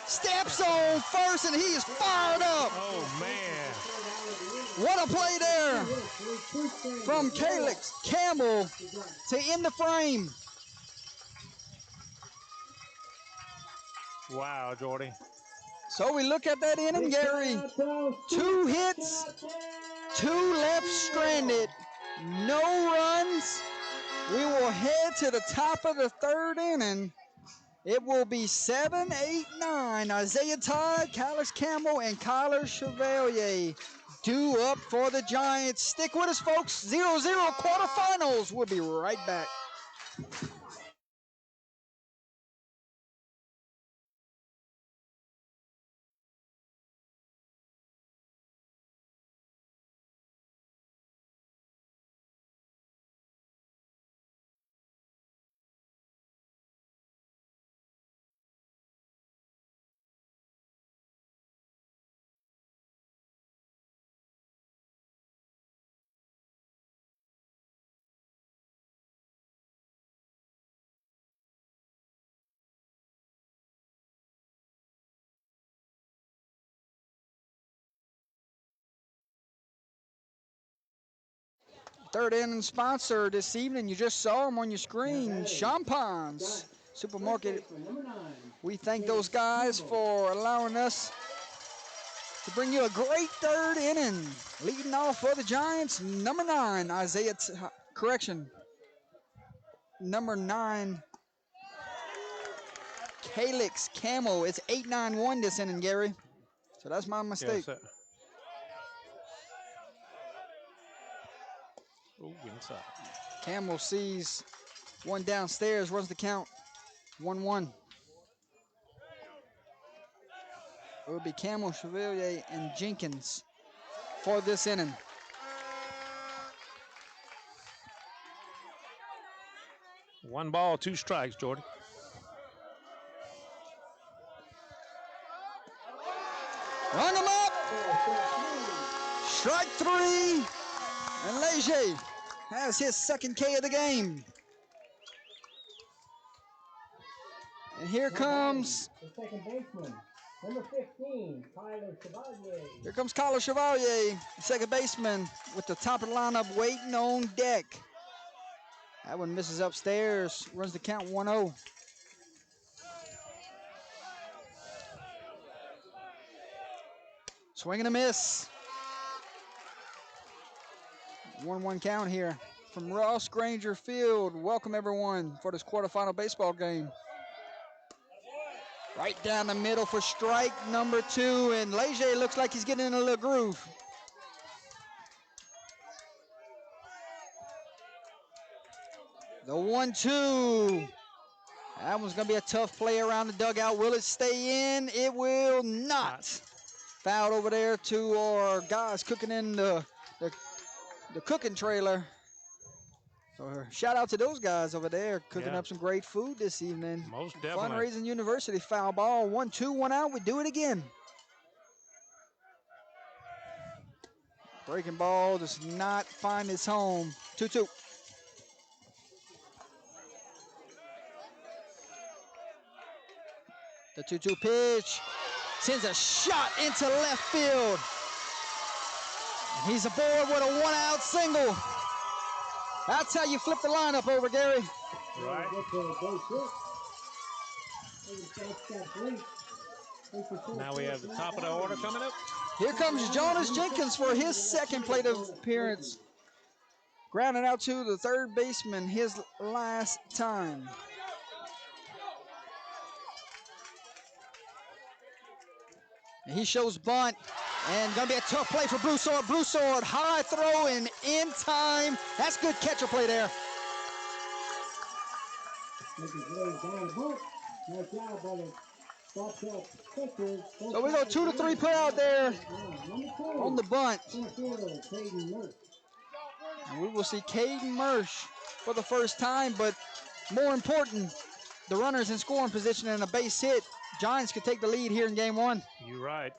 steps on first, and he is fired up. Oh, man. What a play there from Calix Campbell to end the frame. Wow, Jordy. So we look at that inning, Gary. 2 hits, 2 left stranded, no runs. We will head to the top of the 3rd inning. It will be 7, 8, 9. Isaiah Todd, Calix Campbell, and Kyler Chevalier due up for the Giants. Stick with us, folks. 0-0 quarterfinals. We'll be right back. Third inning sponsor this evening. You just saw them on your screen. Champagne's Supermarket. We thank those guys for allowing us to bring you a great 3rd inning. Leading off for the Giants, number 9, number 9, Calix Campbell. It's 8-9-1 this inning, Gary. So that's my mistake. Yes, oh, inside. Campbell sees one downstairs, runs the count, 1-1. It will be Campbell, Chevalier, and Jenkins for this inning. One ball, 2 strikes, Jordy. Run him up. Strike 3. And Leger has his 2nd K of the game. And here comes the second baseman, number 15, Kyler Chevalier. Here comes Kyler Chevalier, second baseman, with the top of the lineup waiting on deck. That one misses upstairs, runs the count 1-0. Swing and a miss. 1-1 count here from Ross Granger Field. Welcome everyone for this quarterfinal baseball game. Right down the middle for strike number 2, and Leger looks like he's getting in a little groove. The 1-2. That one's going to be a tough play around the dugout. Will it stay in? It will not. Fouled over there to our guys cooking in the cooking trailer. So shout out to those guys over there cooking up some great food this evening. Most definitely. Fundraising University, foul ball. 1-2, 1 out. We do it again. Breaking ball does not find its home. 2-2. The 2-2 pitch sends a shot into left field. He's aboard with a 1-out single. That's how you flip the lineup over, Gary. Right. Now we have the top of the order coming up. Here comes Jonas Jenkins for his 2nd plate appearance. Grounded out to the 3rd baseman his last time. And he shows bunt, and gonna be a tough play for Broussard. Broussard, high throw and in time. That's good catcher play there. So we go 2 to 3 put out there on the bunt. And we will see Caden Mersch for the first time, but more important, the runners in scoring position and a base hit. Giants could take the lead here in game one. You're right.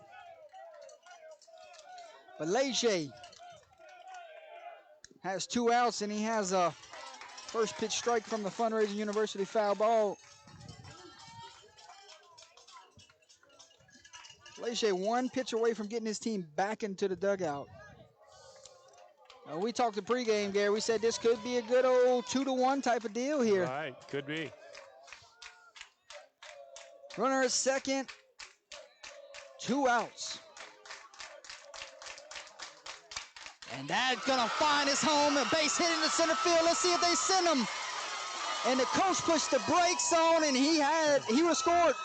But Leger has 2 outs, and he has a first pitch strike from the Fundraising University foul ball. Leger 1 pitch away from getting his team back into the dugout. We talked the pregame, Gary. We said this could be a good old 2-1 type of deal here. Right, could be. Runner at second, 2 outs. And that's gonna find his home, a base hit into center field. Let's see if they send him. And the coach pushed the brakes on, and he would have scored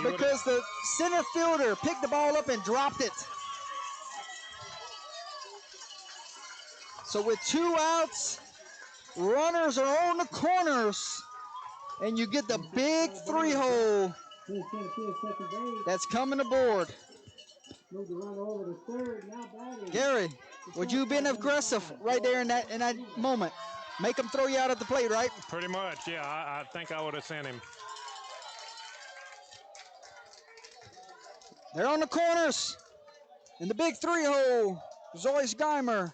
because the center fielder picked the ball up and dropped it. So with 2 outs, runners are on the corners, and you get the big 3-hole that's coming aboard. Gary, would you have been aggressive right there in that moment? Make him throw you out at the plate, right? Pretty much, yeah. I think I would have sent him. They're on the corners. In the big 3-hole, Zoyce Geimer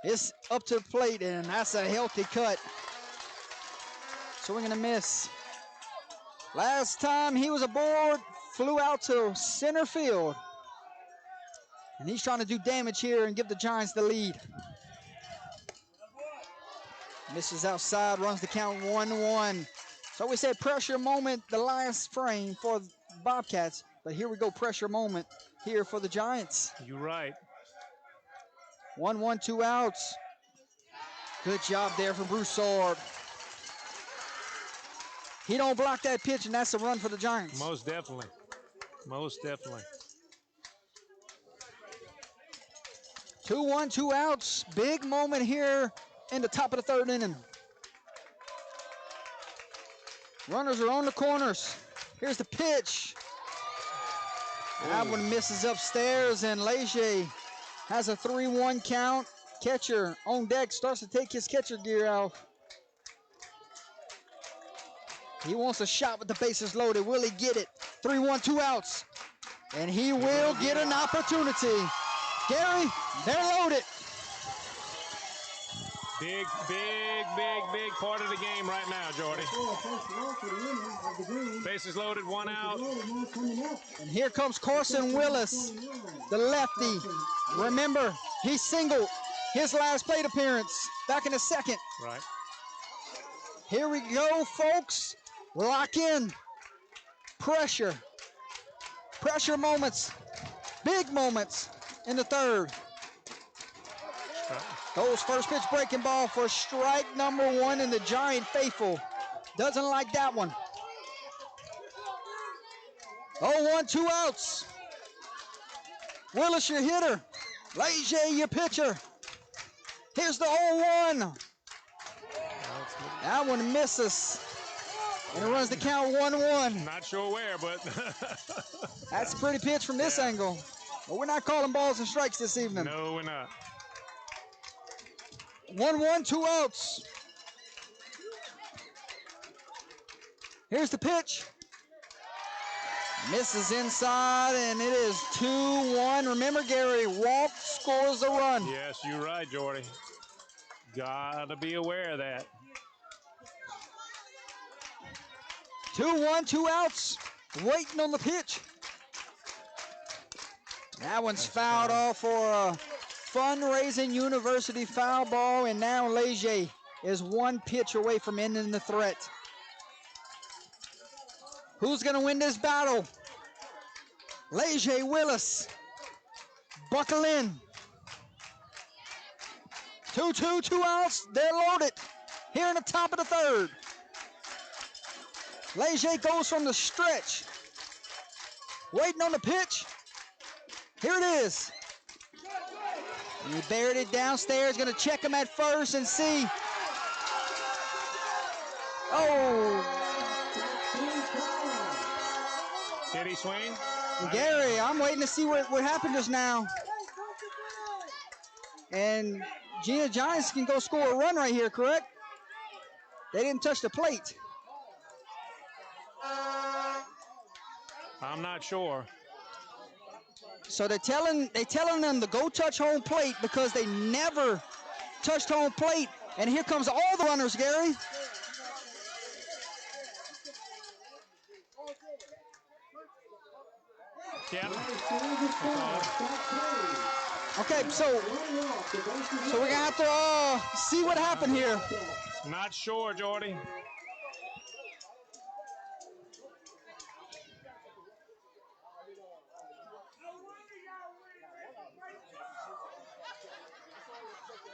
is up to the plate, and that's a healthy cut. Swing and a miss. Last time he was aboard, flew out to center field. And he's trying to do damage here and give the Giants the lead. Misses outside, runs the count 1-1. So we said pressure moment the last frame for Bobcats, but here we go, pressure moment here for the Giants. You're right. 1-1, 2 outs. Good job there from Broussard. He don't block that pitch, and that's a run for the Giants. Most definitely. Most definitely. 2-1, 2 outs. Big moment here in the top of the 3rd inning. Runners are on the corners. Here's the pitch. That one misses upstairs, and Leger has a 3-1 count. Catcher on deck starts to take his catcher gear off. He wants a shot with the bases loaded. Will he get it? 3-1, 2 outs. And he will get an opportunity. Gary, they're loaded. Big part of the game right now, Jordy. Bases loaded, 1 out. And here comes Carson Willis, the lefty. Remember, he singled his last plate appearance back in the 2nd. Right. Here we go, folks. Lock in. Pressure. Pressure moments. Big moments in the 3rd. Goes first pitch breaking ball for strike number 1, and the Giant faithful doesn't like that one. 0-1, 2 outs. Willis, your hitter. Leger, your pitcher. Here's the 0-1. That one misses. And it runs the count 1-1. Not sure where, but that's a pretty pitch from this angle. But we're not calling balls and strikes this evening. No, we're not. 1-1, 2 outs. Here's the pitch. Misses inside, and it is 2-1. Remember, Gary, walk scores a run. Yes, you're right, Jordy. Gotta be aware of that. 2-1, 2 outs. Waiting on the pitch. That one's fouled off for a Fundraising University foul ball, and now Leger is 1 pitch away from ending the threat. Who's going to win this battle? Leger, Willis. Buckle in. 2-2, 2 outs. They're loaded here in the top of the 3rd. Leger goes from the stretch. Waiting on the pitch. Here it is. He buried it downstairs. Going to check him at first and see. Oh. Did he swing? Gary, I'm waiting to see what happened just now. And Jena Giants can go score a run right here, correct? They didn't touch the plate. I'm not sure. So they're telling them to go touch home plate because they never touched home plate. And here comes all the runners, Gary. Yeah. Okay, so we're gonna have to see what happened here. Not sure, Jordy.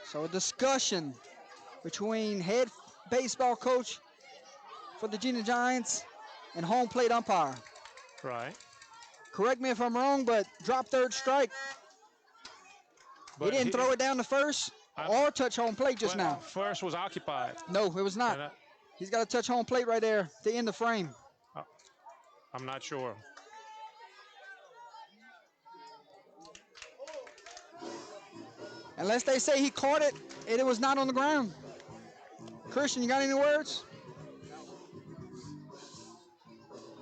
So a discussion between head baseball coach for the Jena Giants and home plate umpire. Right. Correct me if I'm wrong, but drop third strike. He didn't throw it down to first or touch home plate just now. First was occupied. No, it was not. He's got to touch home plate right there to end the frame. I'm not sure. Unless they say he caught it and it was not on the ground. Christian, you got any words?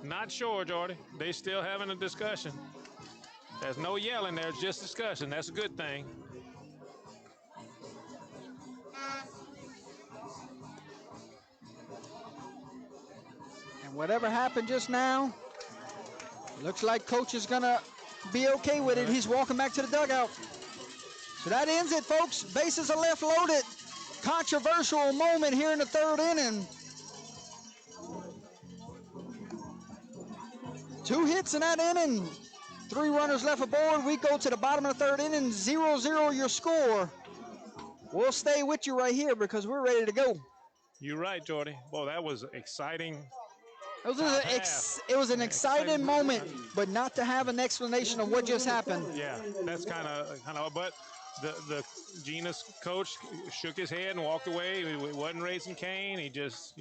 Not sure, Jordy. They still having a discussion. There's no yelling. There's just discussion. That's a good thing. And whatever happened just now, looks like coach is going to be okay with it. He's walking back to the dugout. So that ends it, folks. Bases are left loaded. Controversial moment here in the third inning. 2 hits in that inning. 3 runners left aboard. We go to the bottom of the third inning. 0-0 your score. We'll stay with you right here because we're ready to go. You're right, Jordy. Well, that was exciting. It was an exciting moment, but not to have an explanation of what just happened. Yeah, that's kind of, but the Jena's coach shook his head and walked away. He wasn't raising Cain. He just,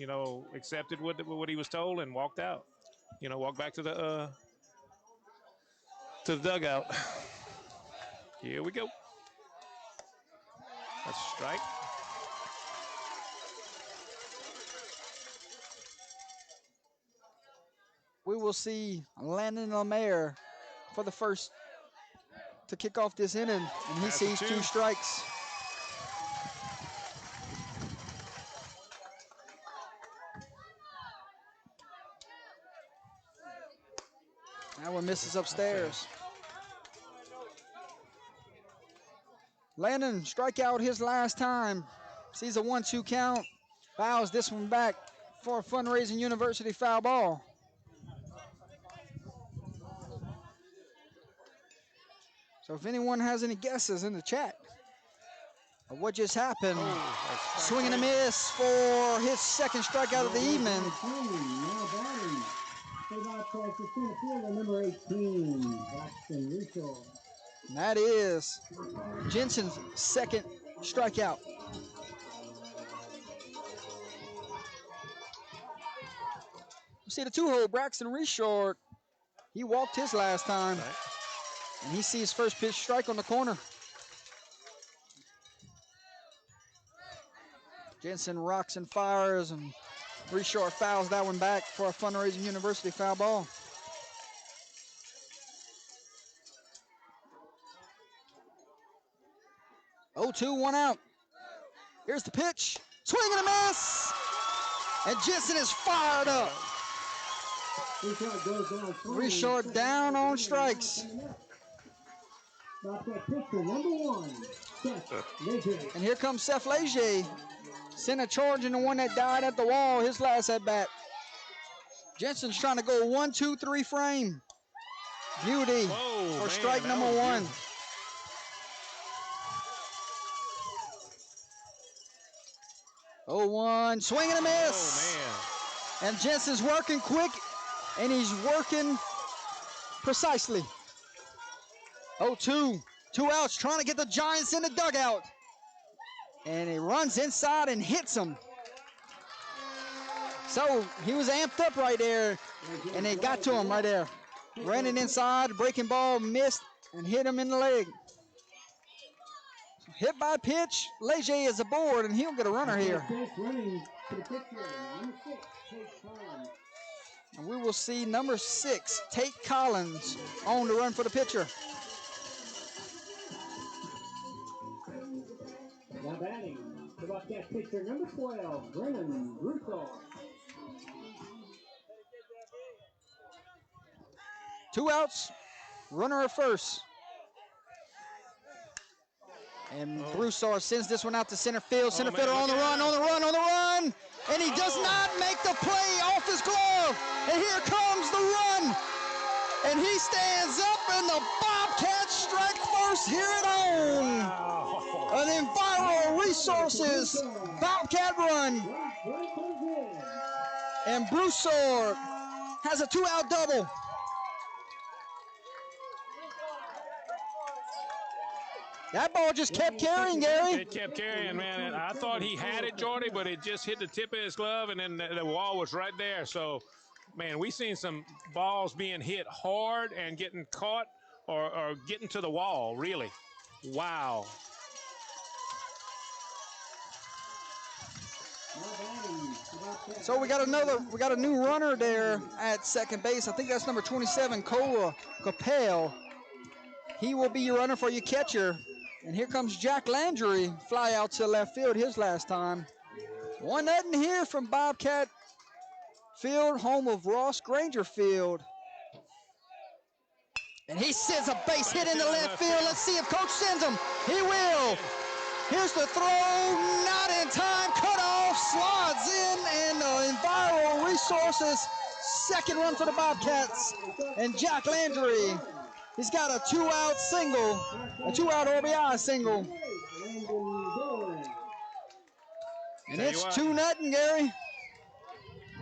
accepted what he was told and walked out. Walked back to the dugout. Here we go. That's a strike. We will see Landon Lemaire for the first to kick off this inning, and he sees 2 strikes. That one misses upstairs. Landon strike out his last time. Sees a 1-2 count. Fouls this one back for a Fundraising University foul ball. So if anyone has any guesses in the chat of what just happened, swing and a miss for his second strikeout of the evening. Number 18, And that is Jensen's second strikeout. See the 2-hole, Braxton Reshort. He walked his last time. Right. And he sees first pitch strike on the corner. Jensen rocks and fires, and Reshort fouls that one back for a Fundraising University foul ball. Oh, 2-1 out. Here's the pitch. Swing and a miss. And Jensen is fired up. Reshort down on strikes. And here comes Seth Leger. Sent a charge in the one that died at the wall, his last at bat. Jensen's trying to go 1-2-3 frame. Beauty for strike number 1. Oh, 1, swing and a miss. Oh, man. And Jensen's working quick, and he's working precisely. Oh, 2 outs, trying to get the Giants in the dugout. And he runs inside and hits him. So he was amped up right there, and it got to him right there. Ran it inside, breaking ball, missed, and hit him in the leg. Hit by pitch. Leger is aboard, and he'll get a runner here. Running to the pitcher, number 6, Tate Collins. And we will see number 6, Tate Collins, on the run for the pitcher. Now batting, the Bobcat pitcher, number 12, Brennan Russo. 2 outs, runner at first. And Broussard sends this one out to center field. Center fielder on the run, on the run, on the run. And he does not make the play off his glove. And here comes the run. And he stands up, and the Bobcats strike first here at home. Wow. An Enviro Resources Bobcat run. And Broussard has a 2-out double. That ball just kept carrying, Gary. It kept carrying, man. And I thought he had it, Jordy, but it just hit the tip of his glove, and then the wall was right there. So, man, we've seen some balls being hit hard and getting caught or getting to the wall, really. Wow. So we got a new runner there at second base. I think that's number 27, Kola Capel. He will be your runner for your catcher. And here comes Jack Landry, fly out to left field his last time. 1-0 here from Bobcat Field, home of Ross Granger Field. And he sends a base hit into left field. Let's see if coach sends him. He will. Here's the throw, not in time, cut off, slides in, and Enviro Resources, second run for the Bobcats. And Jack Landry, he's got a 2-out single, a 2-out RBI single. And it's 2-0, Gary.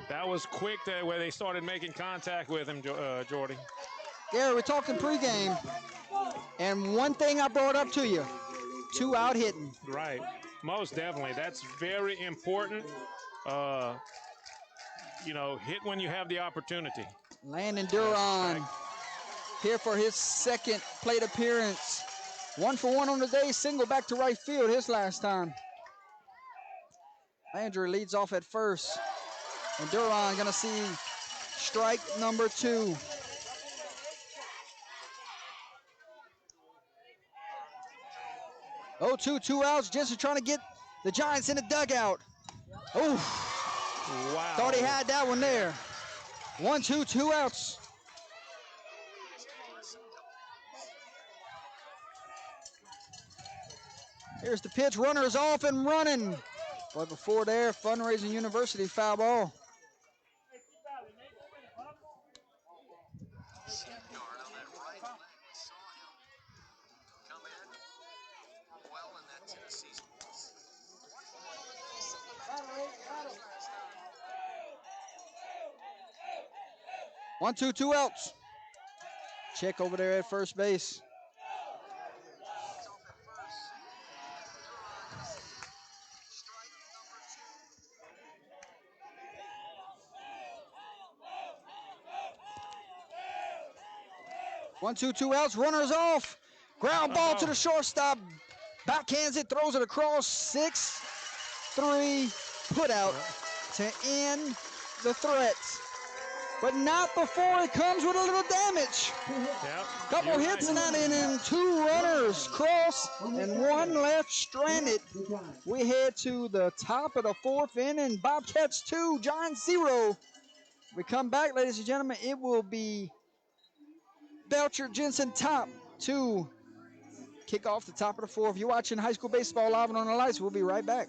That was quick there where they started making contact with him, Jordy. Gary, we're talking pregame, and one thing I brought up to you, 2-out hitting. Right, most definitely. That's very important. You know, hit when you have the opportunity. Landon Duran here for his second plate appearance. 1-for-1 on the day, single back to right field his last time. Landry leads off at first, and Duran gonna see strike number 2. Oh, 2 outs. Jensen trying to get the Giants in the dugout. Oh, wow. Thought he had that one there. 1-2, 2 outs. Here's the pitch. Runners off and running. But before there, Fundraising University foul ball. One, two outs. Check over there at first base. One, two outs. Runners off. Ground ball to the shortstop. Backhands it, throws it across. 6-3 put out to end the threat. But not before it comes with a little damage. Yep. Couple hits in that inning, 2 runners cross and 1 left stranded. We head to the top of the 4th inning. Bobcats 2, Giants 0. We come back, ladies and gentlemen. It will be Belcher Jensen top to kick off the top of the 4th. You're watching high school baseball live and on the lights. We'll be right back.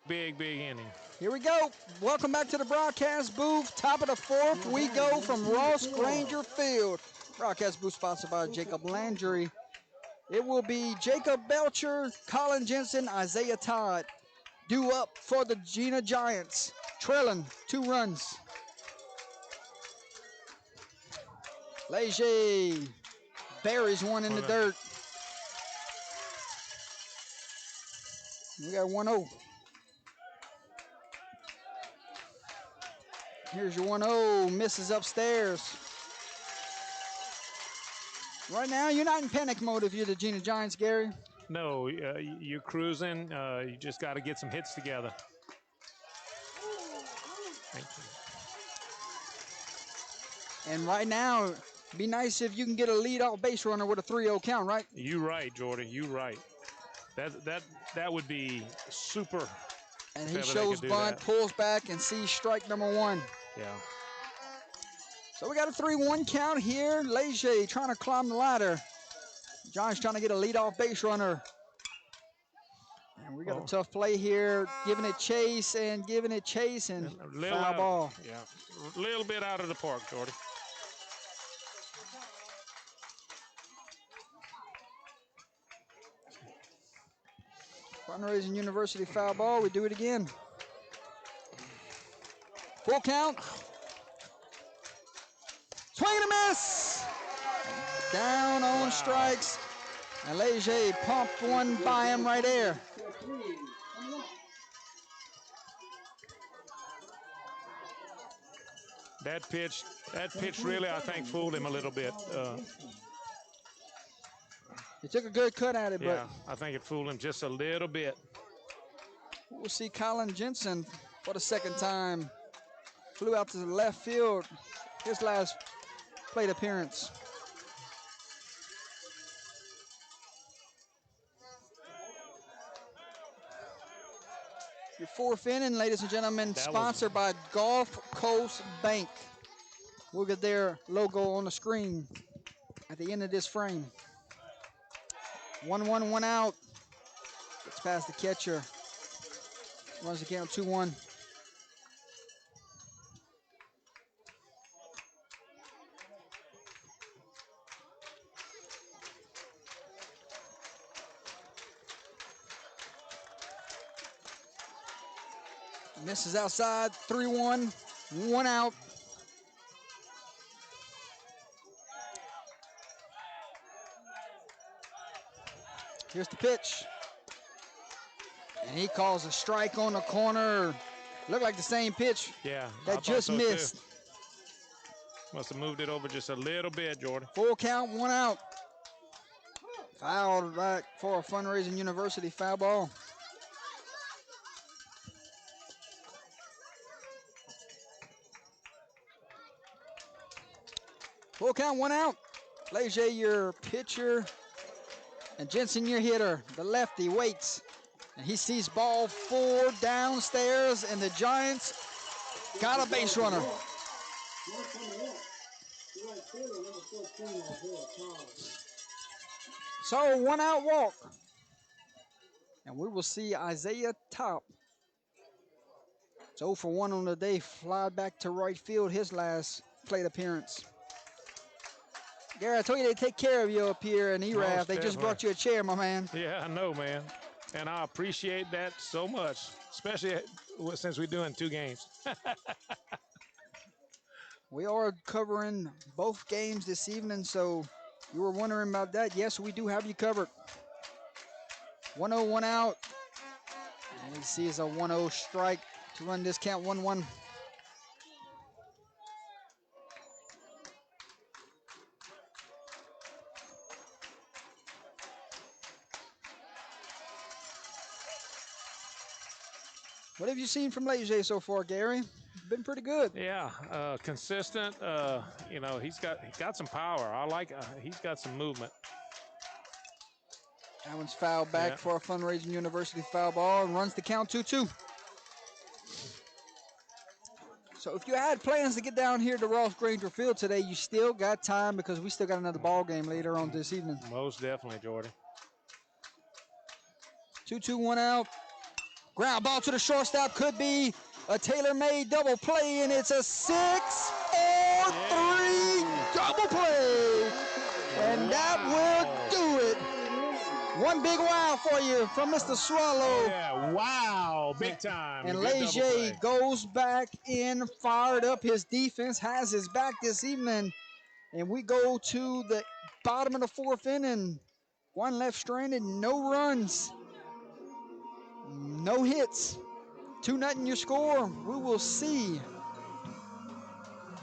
Big inning. Here we go. Welcome back to the broadcast booth. Top of the fourth, we go from Ross Granger Field. Broadcast booth sponsored by Jacob Landry. It will be Jacob Belcher, Colin Jensen, Isaiah Todd. Due up for the Jena Giants. Trailing 2 runs. Leger buries one in the dirt. We got 1-0. Here's your 1-0, misses upstairs. Right now, you're not in panic mode if you're the Jena Giants, Gary. No, you're cruising. You just got to get some hits together. Thank you. And right now, it'd be nice if you can get a leadoff base runner with a 3-0 count, right? You right, Jordan. You right. That would be super. And he shows bunt, pulls back, and sees strike number 1. Yeah. So we got a 3-1 count here. Leger trying to climb the ladder. Giants trying to get a leadoff base runner. And we got a tough play here, giving it chase and foul ball. Yeah, a little bit out of the park, Jordy. Fundraising University foul ball. We do it again. Full count. Swing and a miss. Down on strikes. And Leger pumped one by him right there. That pitch really, I think, fooled him a little bit. He took a good cut at it, yeah, I think it fooled him just a little bit. We'll see Colin Jensen for the second time. Flew out to the left field. His last plate appearance. Your 4th inning, ladies and gentlemen, sponsored by Gulf Coast Bank. We'll get their logo on the screen at the end of this frame. 1-1, 1 out. Gets past the catcher. Runs the count 2-1. Misses outside, 3-1, 1 out. Here's the pitch. And he calls a strike on the corner. Looked like the same pitch. Yeah. That just missed. Too. Must have moved it over just a little bit, Jordan. Full count, 1 out. Fouled back for a Fundraising University foul ball. Full count, 1 out. Leger, your pitcher, and Jensen, your hitter. The lefty waits, and he sees ball 4 downstairs, and the Giants got a base runner. So 1 out walk, and we will see Isaiah Top. It's 0 for 1 on the day. Fly back to right field, his last plate appearance. Gary, I told you they'd take care of you up here in Erath. They just brought you a chair, my man. Yeah, I know, man. And I appreciate that so much, especially since we're doing 2 games. We are covering both games this evening, so you were wondering about that. Yes, we do have you covered. 1-0, 1 out. And you see it's a 1-0 strike to run this count 1-1. What have you seen from Leger so far, Gary? Been pretty good. Yeah, consistent. You know, he's got some power. I like. He's got some movement. That one's fouled back for a Fundraising University foul ball and runs the count 2-2. So if you had plans to get down here to Ross Granger Field today, you still got time because we still got another ball game later on this evening. Most definitely, Jordan. 2-2, 1 out. Ground ball to the shortstop, could be a tailor-made double play, and it's a 6-4-3 double play. And that will do it. One big wow for you from Mr. Swallow. Yeah, wow, big time. And Good double Leger play. goes back in, fired up. His defense has his back this evening. And we go to the bottom of the fourth inning. One left stranded, no runs, no hits. 2-0 your score. We will see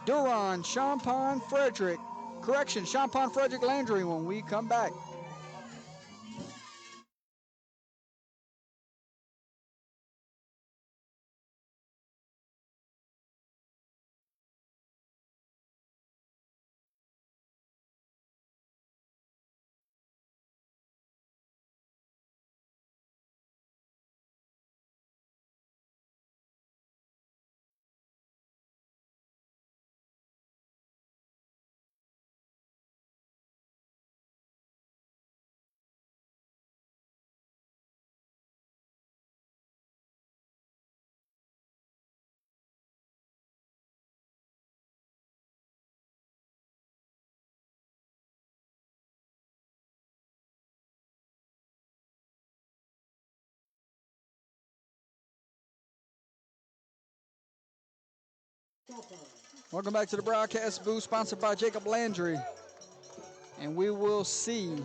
Duran, Champagne, Frederick. Correction, Champagne, Frederick, Landry when we come back. Welcome back to the broadcast booth, sponsored by Jacob Landry. And we will see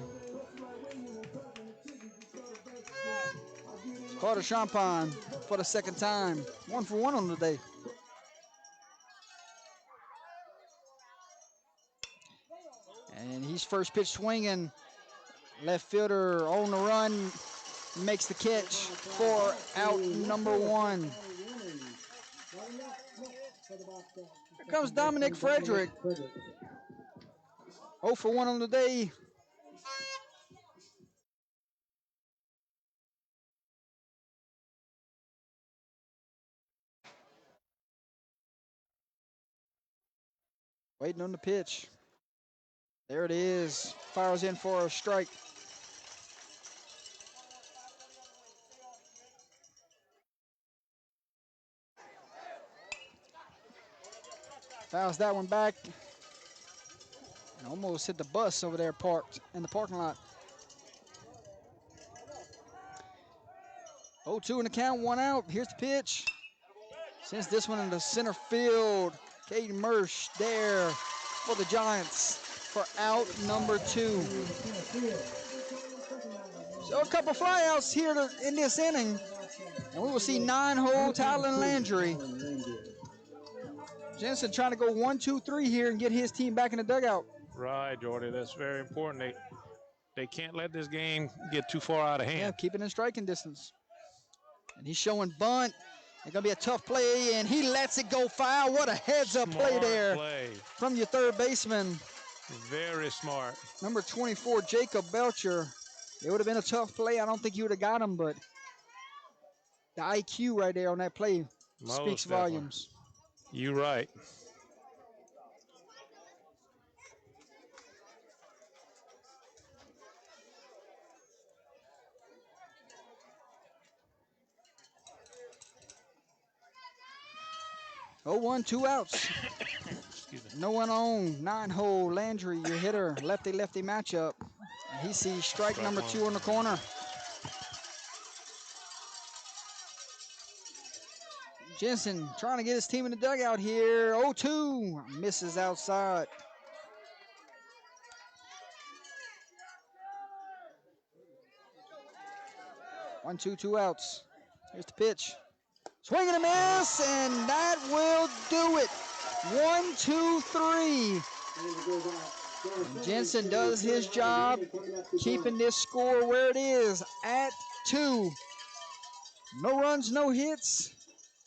Carter Champagne for the second time. 1-for-1 on the day. And he's first pitch swinging. Left fielder on the run, makes the catch for out number one. Here comes Dominic Frederick. 0-for-1 on the day. Waiting on the pitch. There it is. Fires in for a strike. Fouls that one back. And almost hit the bus over there parked in the parking lot. 0-2 in the count, one out. Here's the pitch. Sends this one into center field. Caden Mersch there for the Giants for out number 2. So a couple flyouts here in this inning. And we will see 9-hole Tyler Landry. Jensen trying to go 1-2-3 here and get his team back in the dugout. Right, Jordy, that's very important. They can't let this game get too far out of hand. Yeah, keep it in striking distance. And he's showing bunt. It's going to be a tough play, and he lets it go foul. What a heads-up play there from your third baseman. Very smart. Number 24, Jacob Belcher. It would have been a tough play. I don't think you would have got him, but the IQ right there on that play speaks volumes. You're right. Oh, 1, 2 outs. No one on. 9-hole Landry, your hitter. Lefty-lefty matchup. And he sees strike number 2 on the corner. Jensen trying to get his team in the dugout here. 0-2. Misses outside. One, two outs. Here's the pitch. Swing and a miss, and that will do it. 1, 2, 3. And Jensen does his job, keeping this score where it is at 2. No runs, no hits,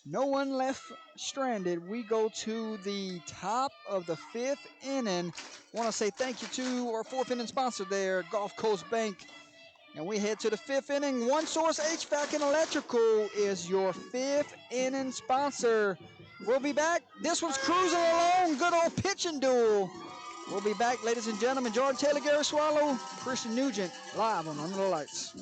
no one left stranded. We go to the top of the 5th inning. Want to say thank you to our 4th inning sponsor there, Gulf Coast Bank. And we head to the 5th inning. One Source HVAC and Electrical is your 5th inning sponsor. We'll be back. This one's cruising along. Good old pitching duel. We'll be back, ladies and gentlemen. Jordan Taylor, Gary Swallow, Christian Nugent, live on Under the Lights.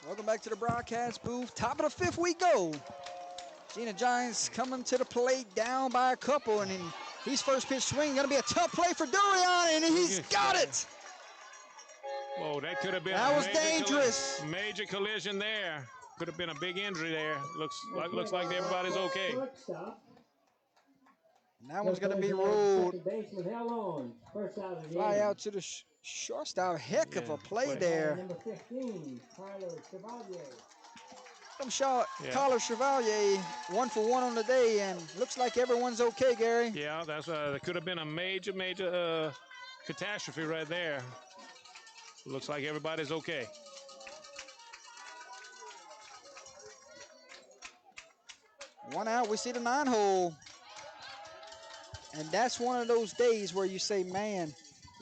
Welcome back to the broadcast booth. Top of the 5th we go. Jena Giants coming to the plate down by a couple, and he's first pitch swing. Going to be a tough play for Durian, and he's got it. Whoa, that could have been that was dangerous. Major collision there. Could have been a big injury there. Looks like everybody's okay. And that one's going to be ruled. Fly out to the shortstop. Heck of a play there. Number 15, Tyler Chevalier. Tyler Chevalier, 1 for 1 on the day, and looks like everyone's okay, Gary. Yeah, that could have been a major catastrophe right there. Looks like everybody's okay. One out, we see the 9-hole. And that's one of those days where you say, man,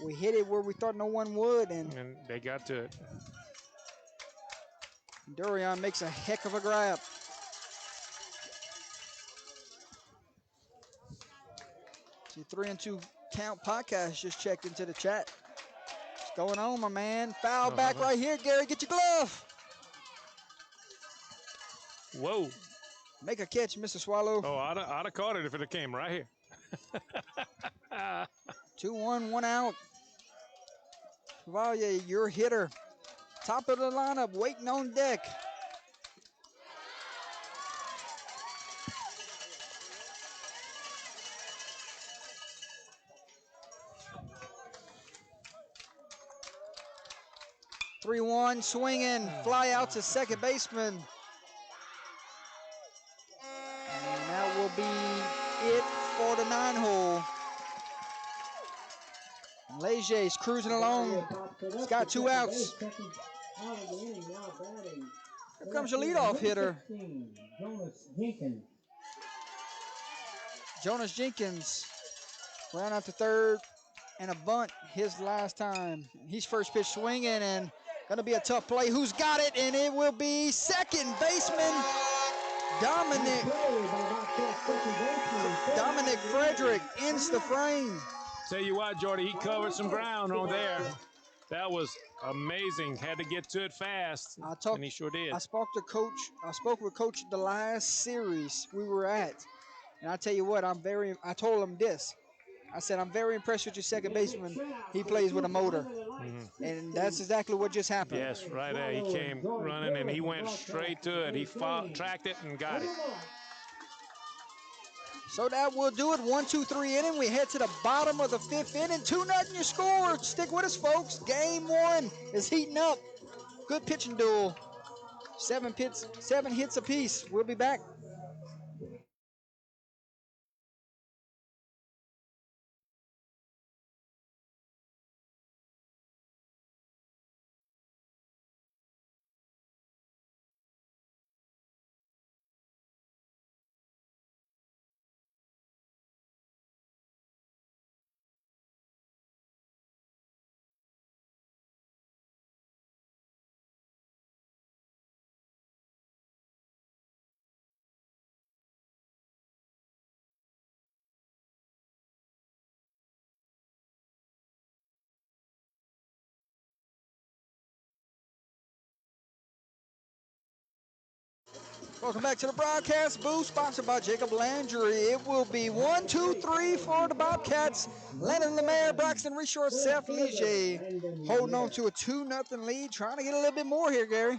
we hit it where we thought no one would. And they got to it. Durian makes a heck of a grab. See, 3-2 Count podcast just checked into the chat. What's going on, my man? Foul back right here, Gary. Get your glove. Whoa. Make a catch, Mr. Swallow. Oh, I'd have caught it if it came right here. 2-1, 1 out. Chevalier, your hitter. Top of the lineup, waiting on deck. (3-1) swinging, fly out to second baseman. And that will be it for the 9-hole. Leger's cruising along. He's got 2 outs. Here comes your leadoff hitter. Jonas Jenkins. Ran out to third and a bunt his last time. He's first pitch swinging and going to be a tough play. Who's got it? And it will be second baseman Dominic Frederick ends the frame. Tell you what, Jordy, he covered some ground on there. That was amazing. Had to get to it fast, and he sure did. I spoke with Coach the last series we were at, and I tell you what, I told him this. I said, I'm very impressed with your second baseman. He plays with a motor. Mm-hmm. And that's exactly what just happened. Yes, right there. He came running, and he went straight to it. He tracked it and got it. So that will do it. 1-2-3 inning. We head to the bottom of the 5th inning. 2-0 your score. Stick with us, folks. Game 1 is heating up. Good pitching duel. 7 hits apiece. We'll be back. Welcome back to the broadcast booth, sponsored by Jacob Landry. It will be 1-2-3 for the Bobcats. Landon Lemaire, Braxton Reshort, Seth Lige holding on to a 2-0 lead, trying to get a little bit more here, Gary.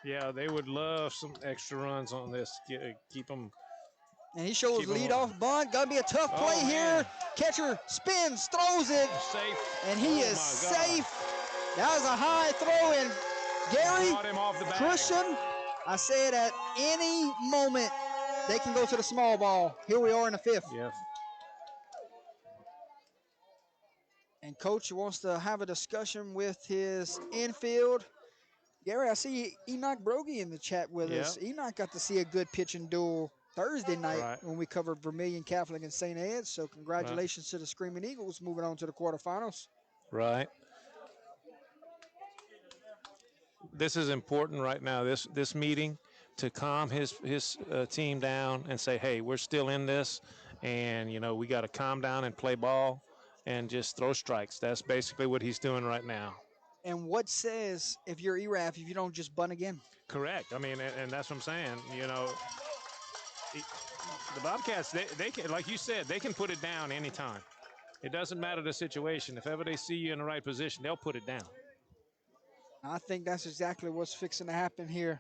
Yeah, they would love some extra runs on this. Keep them. And he shows leadoff bunt. Gonna be a tough play here. Catcher spins, throws it. Safe. And he is safe. That was a high throw, and Gary Christian, I said at any moment they can go to the small ball. Here we are in the 5th. Yes. And Coach wants to have a discussion with his infield. Gary, I see Enoch Brogy in the chat with us. Enoch got to see a good pitching duel Thursday night when we covered Vermilion Catholic and St. Ed's. So congratulations to the Screaming Eagles moving on to the quarterfinals. Right. This is important right now, this meeting, to calm his team down and say, hey, we're still in this, and, you know, we got to calm down and play ball and just throw strikes. That's basically what he's doing right now. And what says if you're Erath if you don't just bunt again? Correct. I mean, and that's what I'm saying. You know, the Bobcats, they can, like you said, they can put it down anytime. It doesn't matter the situation. If ever they see you in the right position, they'll put it down. I think that's exactly what's fixing to happen here.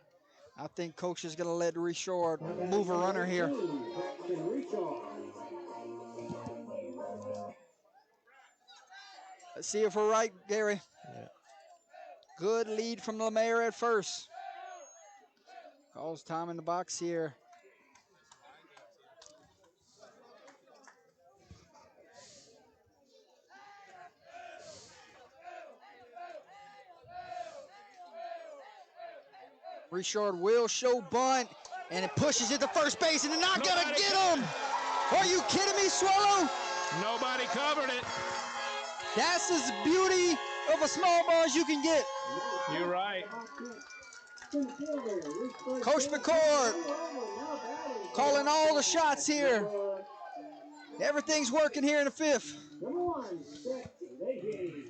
I think Coach is going to let Richard move a runner here. Let's see if we're right, Gary. Yeah. Good lead from Lemaire at first. Calls time in the box here. Richard will show bunt, and it pushes it to first base, and they're not going to get him. Are you kidding me, Swallow? Nobody covered it. That's as beauty of a small ball as you can get. You're right. Coach McCord calling all the shots here. Everything's working here in the fifth.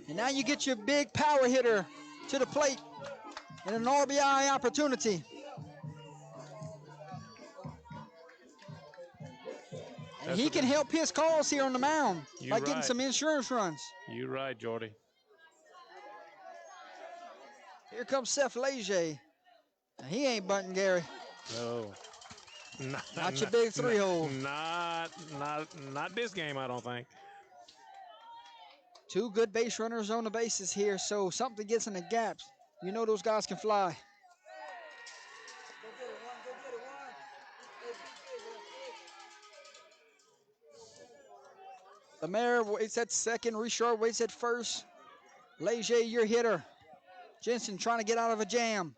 And now you get your big power hitter to the plate and an RBI opportunity. And he can help his cause here on the mound by getting some insurance runs. You're right, Jordy. Here comes Seth Leger. He ain't bunting, Gary. No. Not your big three-hole. Not this game, I don't think. Two good base runners on the bases here, so something gets in the gaps. You know those guys can fly. Lemaire waits at second. Richard waits at first. Leger, your hitter. Jensen trying to get out of a jam.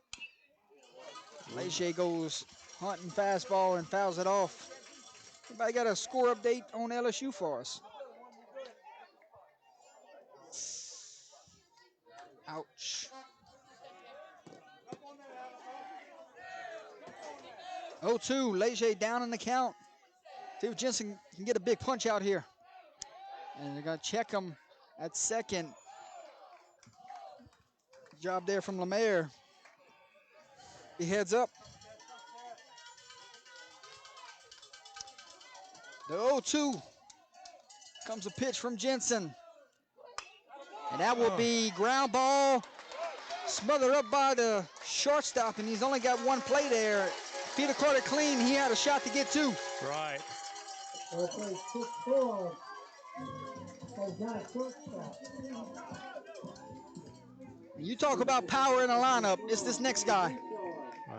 Leger goes hunting fastball and fouls it off. Anybody got a score update on LSU for us? Ouch. 0-2, Leger down in the count. See if Jensen can get a big punch out here. And they're going to check him at second. Good job there from Lemaire. He heads up. The 0-2. Comes a pitch from Jensen. And that will be ground ball. Smothered up by the shortstop, and he's only got one play there. If he'd have caught it clean, he had a shot to get two. Right. You talk about power in a lineup, it's this next guy.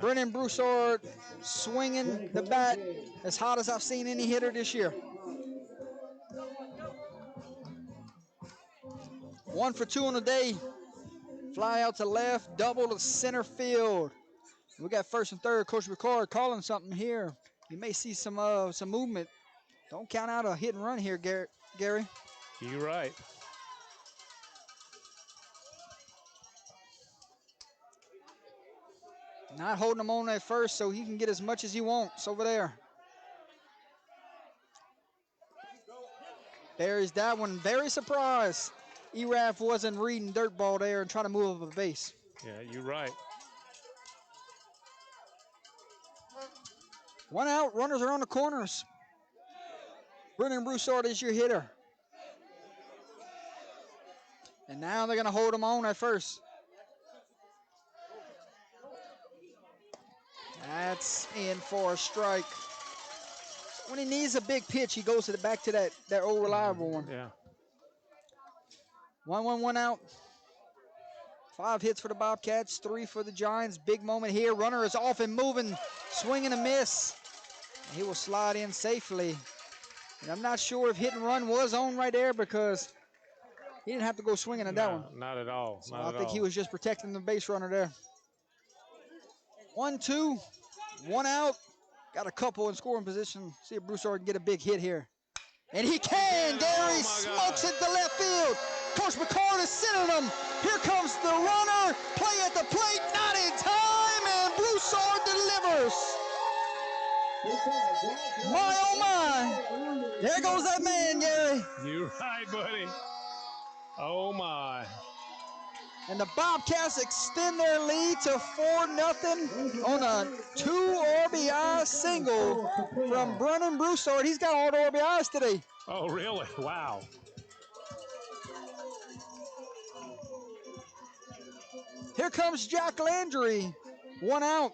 Brennan Broussard swinging the bat as hot as I've seen any hitter this year. 1 for 2 on the day. Fly out to left, double to center field. We got first and third. Coach McCord calling something here. You may see some movement. Don't count out a hit and run here, Gary. You're right. Not holding him on at first so he can get as much as he wants over there. Buries that one. Very surprised Erath wasn't reading dirt ball there and trying to move up a base. Yeah, you're right. 1 out, runners are on the corners. Brennan Broussard is your hitter. And now they're going to hold him on at first. That's in for a strike. When he needs a big pitch, he goes back to that old reliable one. Yeah. 1 out. 5 hits for the Bobcats, 3 for the Giants. Big moment here. Runner is off and moving, swinging a miss. And he will slide in safely. And I'm not sure if hit and run was on right there because he didn't have to go swinging at that one. Not at all. So I think he was just protecting the base runner there. 1-2, 1 out. Got a couple in scoring position. See if Broussard can get a big hit here. And he can. Gary smokes it to left field. Coach McCord is sending him. Here comes the runner. Play at the plate, not in time, and Broussard delivers. My, oh my. There goes that man, Gary. You're right, buddy. Oh, my. And the Bobcats extend their lead to 4-0 on a 2 RBI single from Brennan Broussard. He's got all the RBIs today. Oh, really? Wow. Here comes Jack Landry. 1 out.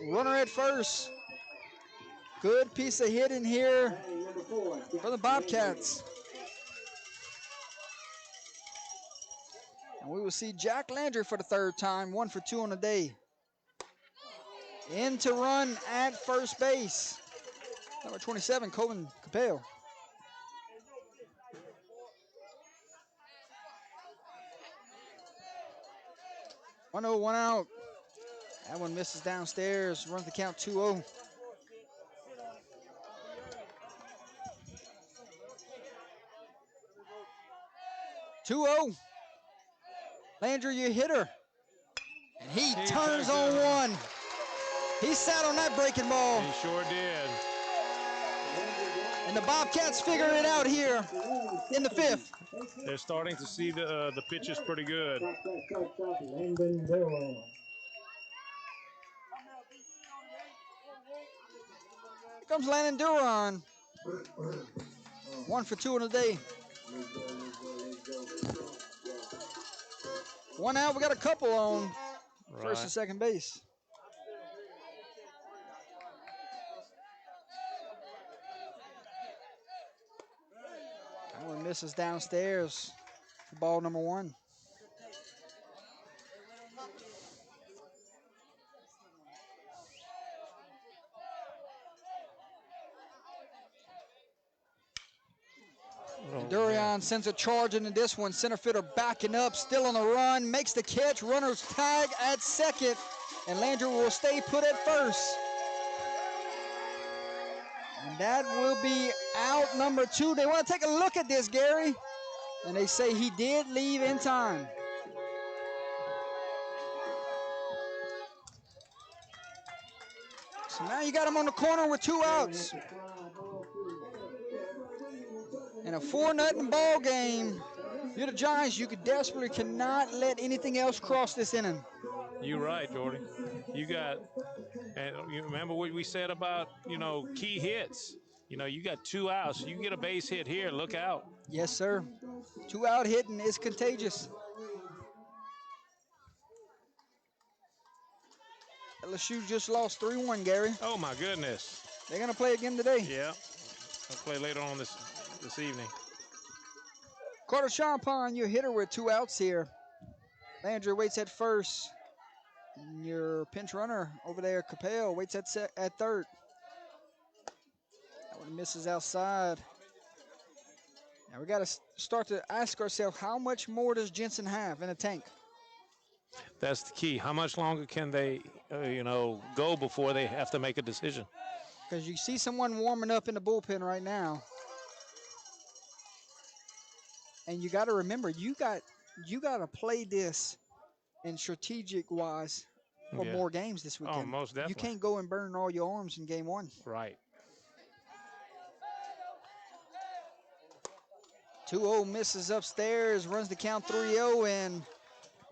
Runner at first. Good piece of hitting here for the Bobcats. And we will see Jack Landry for the 3rd time, 1 for 2 on the day. In to run at first base. Number 27, Colin Capel. 1-0, 1 out. That one misses downstairs, runs the count 2-0. Landry, your hitter. And he turns on one. He sat on that breaking ball. He sure did. And the Bobcats figuring it out here in the 5th. They're starting to see the pitches pretty good. Here comes Landon Duran. 1 for 2 on the day. 1 out, we got a couple on first and second base. That one misses downstairs for ball number 1. Durian sends a charge into this one. Center fielder backing up, still on the run, makes the catch. Runners tag at second, and Landry will stay put at first. And that will be out number 2. They want to take a look at this, Gary, and they say he did leave in time. So now you got him on the corner with 2 outs. In a 4-0 ball game, you're the Giants. You desperately cannot let anything else cross this inning. You're right, Jordy. You remember what we said about, key hits. You got 2 outs. You get a base hit here, look out. Yes, sir. 2 out hitting is contagious. LSU just lost 3-1, Gary. Oh, my goodness. They're going to play again today. Yeah. They'll play later on this evening. Carter Champagne, your hitter with 2 outs here. Landry waits at first. Your pinch runner over there, Capel, waits at third. That one misses outside. Now we got to start to ask ourselves, how much more does Jensen have in the tank? That's the key. How much longer can they, go before they have to make a decision? Because you see someone warming up in the bullpen right now. And you got to remember, you got to play this in strategic-wise for more games this weekend. Oh, most definitely. You can't go and burn all your arms in game 1. Right. 2-0 misses upstairs, runs the count 3-0, and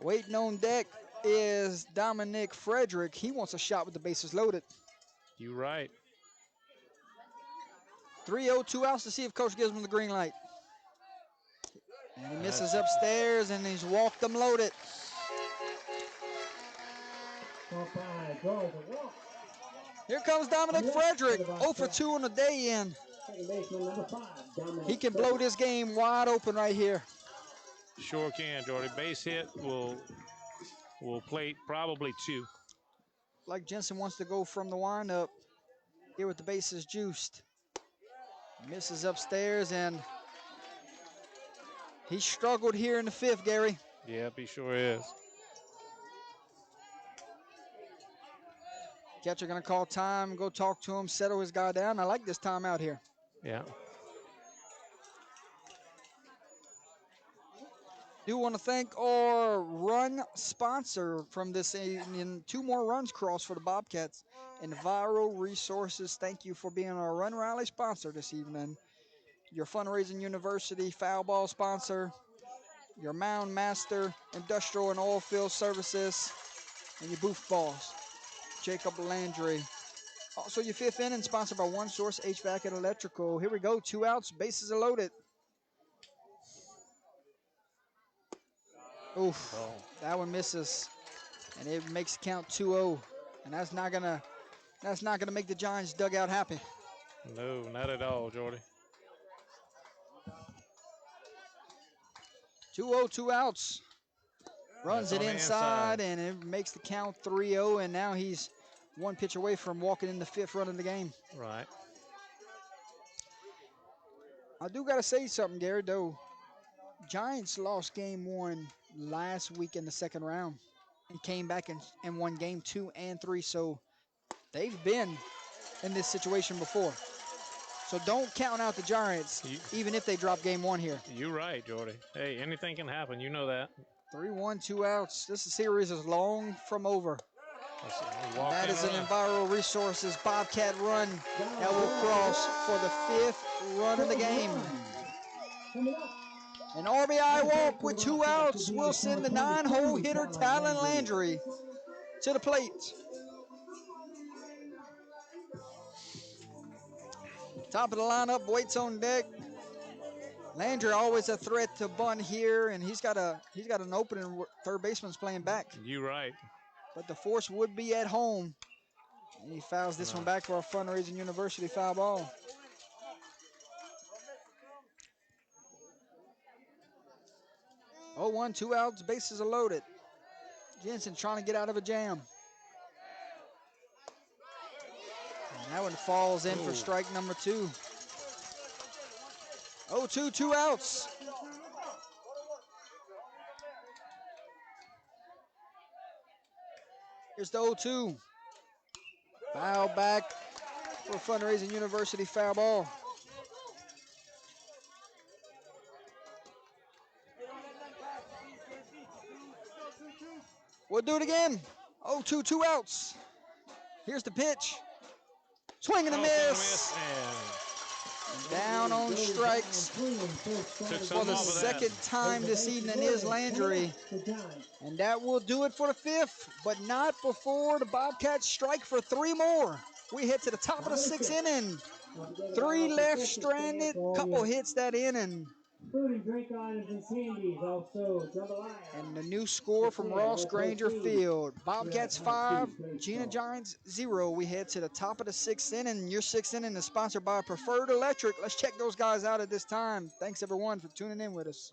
waiting on deck is Dominic Frederick. He wants a shot with the bases loaded. You're right. 3-0, 2 outs to see if coach gives him the green light. And he misses upstairs, and he's walked them loaded. Here comes Dominic Frederick, 0 for 2 on the day in. He can blow this game wide open right here. Sure can, Jordy. Base hit will plate probably 2. Like Jensen wants to go from the windup here with the bases juiced. Misses upstairs, and he struggled here in the 5th, Gary. Yep, he sure is. Catcher going to call time, go talk to him, settle his guy down. I like this time out here. Yeah. Do want to thank our run sponsor from this evening. 2 more runs crossed for the Bobcats. Enviro Resources, thank you for being our run rally sponsor this evening. Your fundraising university foul ball sponsor. your Mound Master, Industrial and Oilfield Services, and your booth boss, Jacob Landry. Also, your fifth inning, sponsored by One Source HVAC and Electrical. Here we go, 2 outs, bases are loaded. Oof, that one misses, and it makes the count 2-0, and that's not gonna make the Giants dugout happy. No, not at all, Jordy. 2-0, 2 outs. Runs That's it on the inside, inside. and it makes the count 3-0, and now he's one pitch away from walking in the fifth run of the game. Right. I do got to say something, Gary, though. Giants lost game 1 last week in the second round and came back and won game 2 and 3, so they've been in this situation before. So don't count out the Giants, even if they drop game 1 here. You're right, Jordy. Hey, anything can happen. You know that. 3-1, 2 outs. This series is long from over. That is an Enviro Resources Bobcat run that will cross for the 5th run of the game. An RBI walk with 2 outs will send the 9-hole hitter Talon Landry to the plate. Top of the lineup, waits on deck. Landry always a threat to bunt here, and he's got an opening. Third baseman's playing back. You're right. But the force would be at home. And he fouls this one back for a Fundraising University foul ball. Oh, 1, 2 outs, bases are loaded. Jensen trying to get out of a jam. And that one falls in for strike number 2. 0-2, 2 outs. Here's the 0-2. Foul back for Fundraising University foul ball. We'll do it again. 0-2, 2 outs. Here's the pitch. Swing and a miss. Down on strikes for the second time this evening is Landry. And that will do it for the 5th, but not before the Bobcats strike for 3 more. We head to the top of the 6th inning. 3 left stranded, couple hits that inning. Food and drink items and candies also. And the new score from Ross Granger Field. Bobcats 5, Jena Giants 0. We head to the top of the 6th inning. Your 6th inning is sponsored by Preferred Electric. Let's check those guys out at this time. Thanks, everyone, for tuning in with us.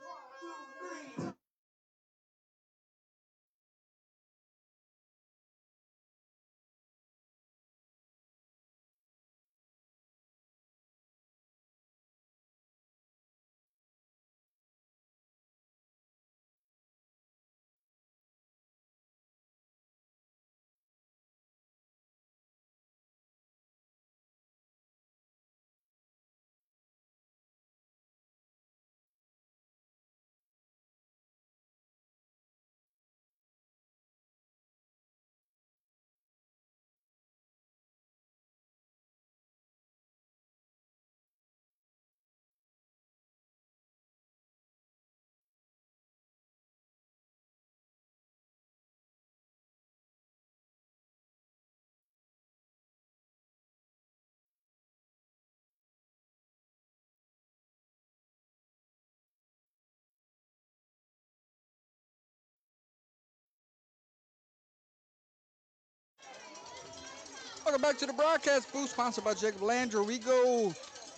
Welcome back to the broadcast booth, sponsored by Jacob Landry. We go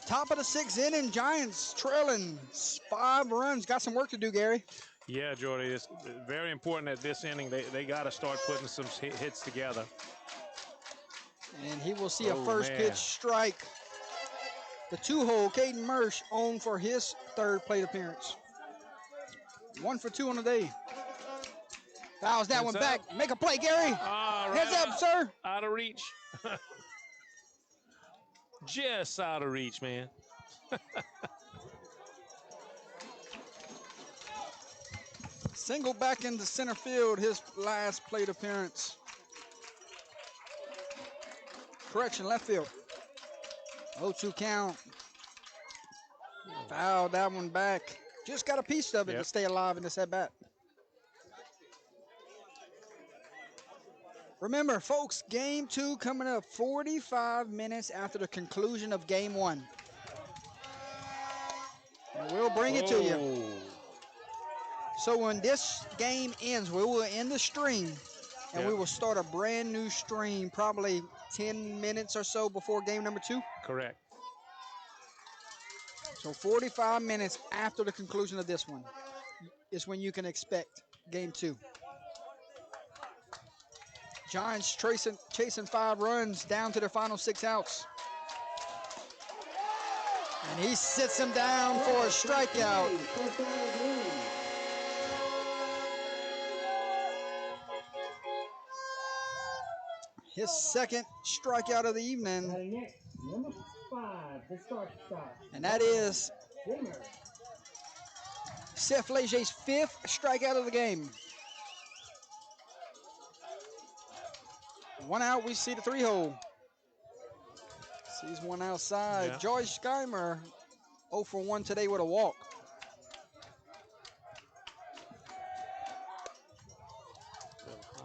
top of the 6th inning. Giants trailing 5 runs. Got some work to do, Gary. Yeah, Jordy, it's very important at this inning. They got to start putting some hits together. And he will see a first pitch strike. The 2-hole, Caden Mersch, on for his 3rd plate appearance. 1 for 2 on the day. Fouls that one back. Make a play, Gary. Heads up, sir. Out of reach. Just out of reach, man. Single back into center field, his last plate appearance. Correction, left field. 0-2 count. Foul that one back. Just got a piece of it to stay alive in this at bat. Remember, folks, game 2 coming up 45 minutes after the conclusion of game 1. And we'll bring it to you. So when this game ends, we will end the stream, and we will start a brand new stream probably 10 minutes or so before game number 2. Correct. So 45 minutes after the conclusion of this one is when you can expect game 2. Giants chasing 5 runs down to their final 6 outs. And he sits him down for a strikeout. His second strikeout of the evening. Number 5, the start. And that is Seth Leger's 5th strikeout of the game. 1 out, we see the 3-hole. Sees one outside. Yeah. George Scheimer 0 for 1 today with a walk.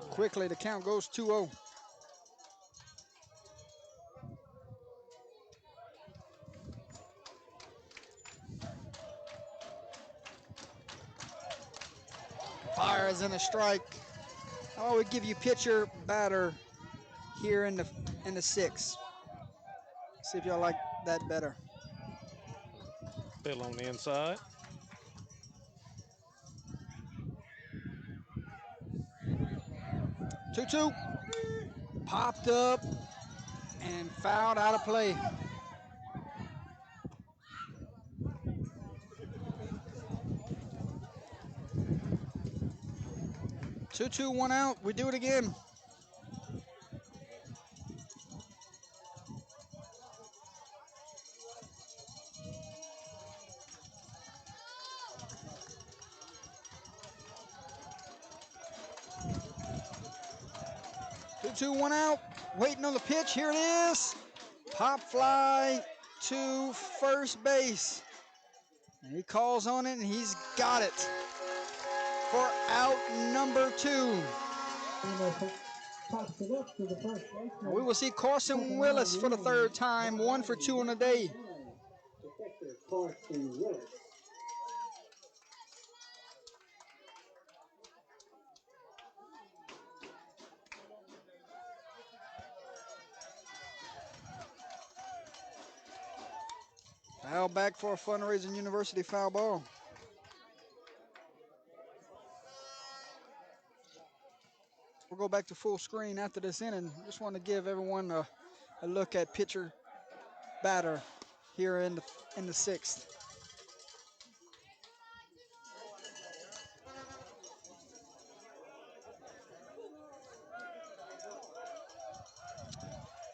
Quickly, the count goes 2-0. Fires in a strike. I would give you pitcher, batter here in the 6th. See if y'all like that better. Bill on the inside. Two. Popped up and fouled out of play. Two, 1 out. We do it again. Two, 1 out. Waiting on the pitch. Here it is. Pop fly to first base. And he calls on it, and he's got it for out number 2. We will see Carson Willis for the 3rd time, 1 for 2 on the day. Foul back for a fundraising University foul ball. We'll go back to full screen after this inning. Just want to give everyone a look at pitcher batter here in the 6th.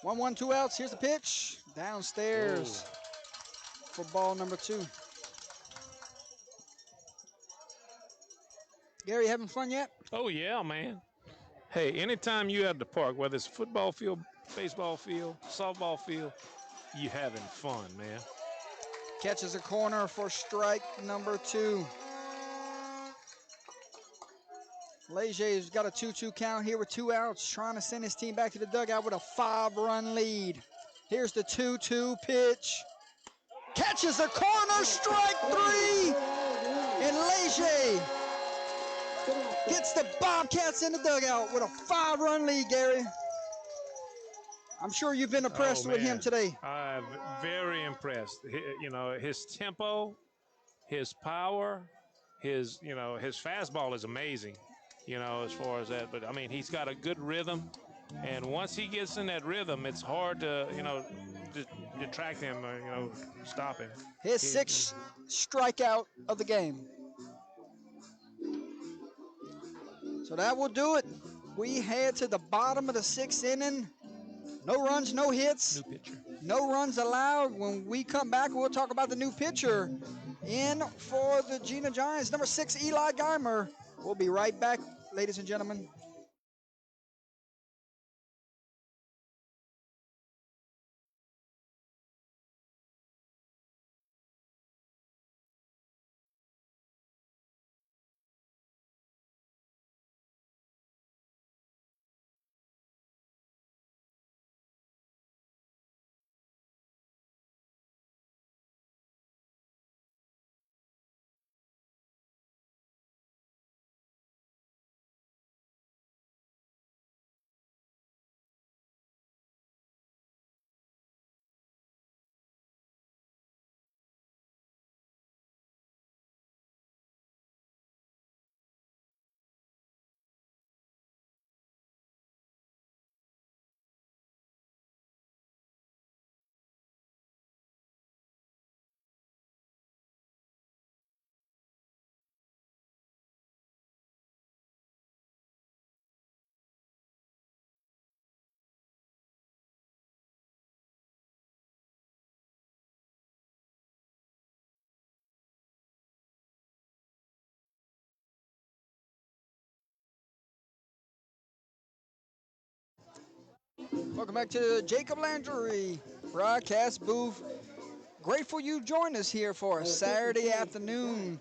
One, 2 outs. Here's the pitch. Downstairs for ball number 2. Gary, having fun yet? Oh, yeah, man. Hey, anytime you at the park, whether it's a football field, baseball field, softball field, you having fun, man. Catches a corner for strike number 2. Leger's got a 2-2 count here with 2 outs, trying to send his team back to the dugout with a 5-run lead. Here's the 2-2 pitch. Catches a corner, strike 3. And Leger gets the Bobcats in the dugout with a 5-run lead, Gary. I'm sure you've been impressed with him today. I'm very impressed. You know, his tempo, his power, his fastball is amazing, you know, as far as that. But, I mean, he's got a good rhythm. And once he gets in that rhythm, it's hard to, detract him, stop him. His 6th strikeout of the game. So that will do it. We head to the bottom of the 6th inning. No runs, no hits. New pitcher. No runs allowed. When we come back, we'll talk about the new pitcher. In for the Jena Giants, number 6, Eli Geimer. We'll be right back, ladies and gentlemen. Welcome back to the Jacob Landry broadcast booth. Grateful you joined us here for a Saturday afternoon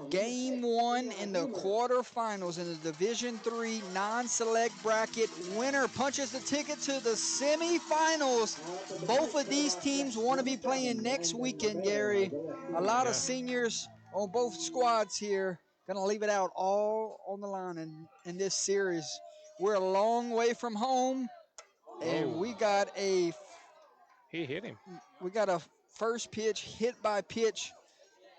game one in the quarterfinals in the Division III non-select bracket. Winner punches the ticket to the semifinals. Both of these teams want to be playing next weekend, Gary. A lot of seniors on both squads here. Gonna leave it out all on the line in this series. We're a long way from home, and we got a first pitch hit by pitch,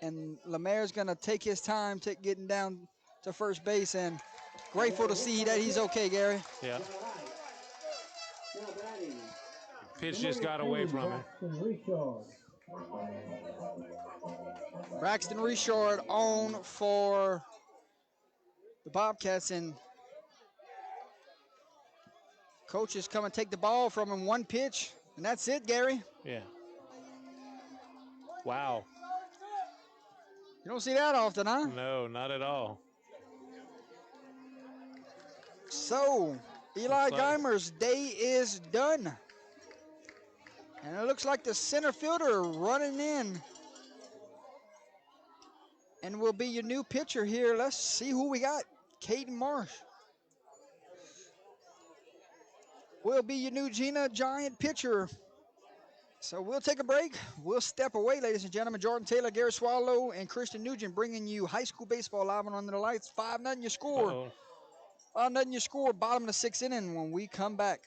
and Lemaire's gonna take his time getting down to first base, and grateful to see that he's okay, Gary. Yeah. Pitch just got away from him. Braxton Richard on for the Bobcats, and coach is coming to take the ball from him. One pitch, and that's it, Gary. Yeah. Wow. You don't see that often, huh? No, not at all. So, Eli Geimer's day is done. And it looks like the center fielder running in and will be your new pitcher here. Let's see who we got. Caden Marsh will be your new Jena Giant pitcher. So we'll take a break. We'll step away, ladies and gentlemen. Jordan Taylor, Gary Swallow, and Christian Nugent bringing you high school baseball live and under the lights. 5-0 your score. 5-0 your score. Bottom of the sixth inning when we come back.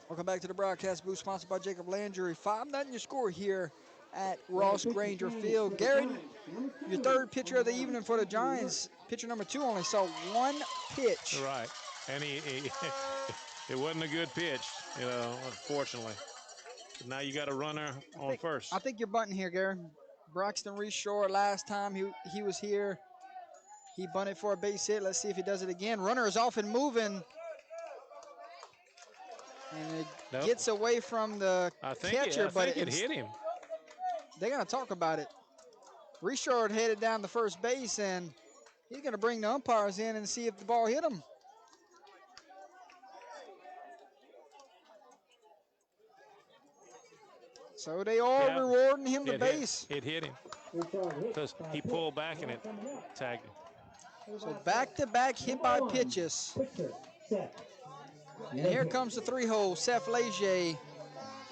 Welcome back to the broadcast booth, sponsored by Jacob Landry. 5-0 your score here at Ross Granger Field. Gary, your third pitcher of the evening for the Giants. Pitcher number 2 only saw one pitch. Right, and he it wasn't a good pitch, unfortunately. Now you got a runner on first. I think you're bunting here, Gary. Braxton Reshore, last time he was here, he bunted for a base hit. Let's see if he does it again. Runner is off and moving. And it gets away from the catcher, but it hit him. They're going to talk about it. Richard headed down the first base, and he's going to bring the umpires in and see if the ball hit him. So they are rewarding him the base. It hit him because he pulled back and it tagged him. So back-to-back hit by pitches. And here comes the 3-hole, Seth Leger.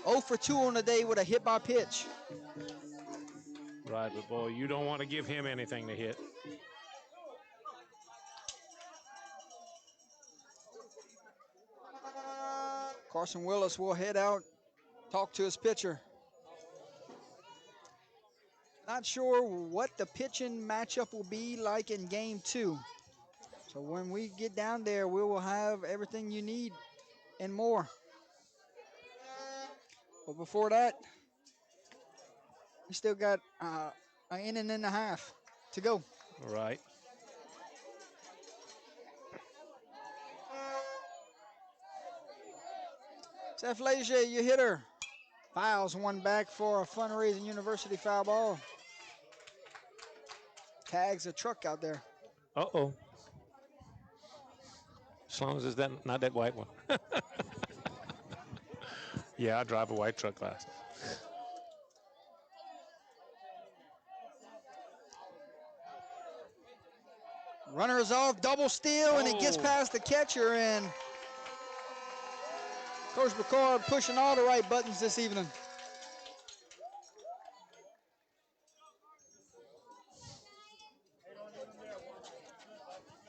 0 for 2 on the day with a hit by pitch. Right, but boy, you don't want to give him anything to hit. Carson Willis will head out, talk to his pitcher. Not sure what the pitching matchup will be like in game 2. So when we get down there, we will have everything you need and more. But before that, we still got an inning and a half to go. Right. Seth Leger, your hitter, files one back for a fundraising university foul ball. Tags a truck out there. Uh-oh. As long as it's not that white one. Yeah, I drive a white truck class. Runner is off, double steal, and it gets past the catcher, and Coach Bacard pushing all the right buttons this evening.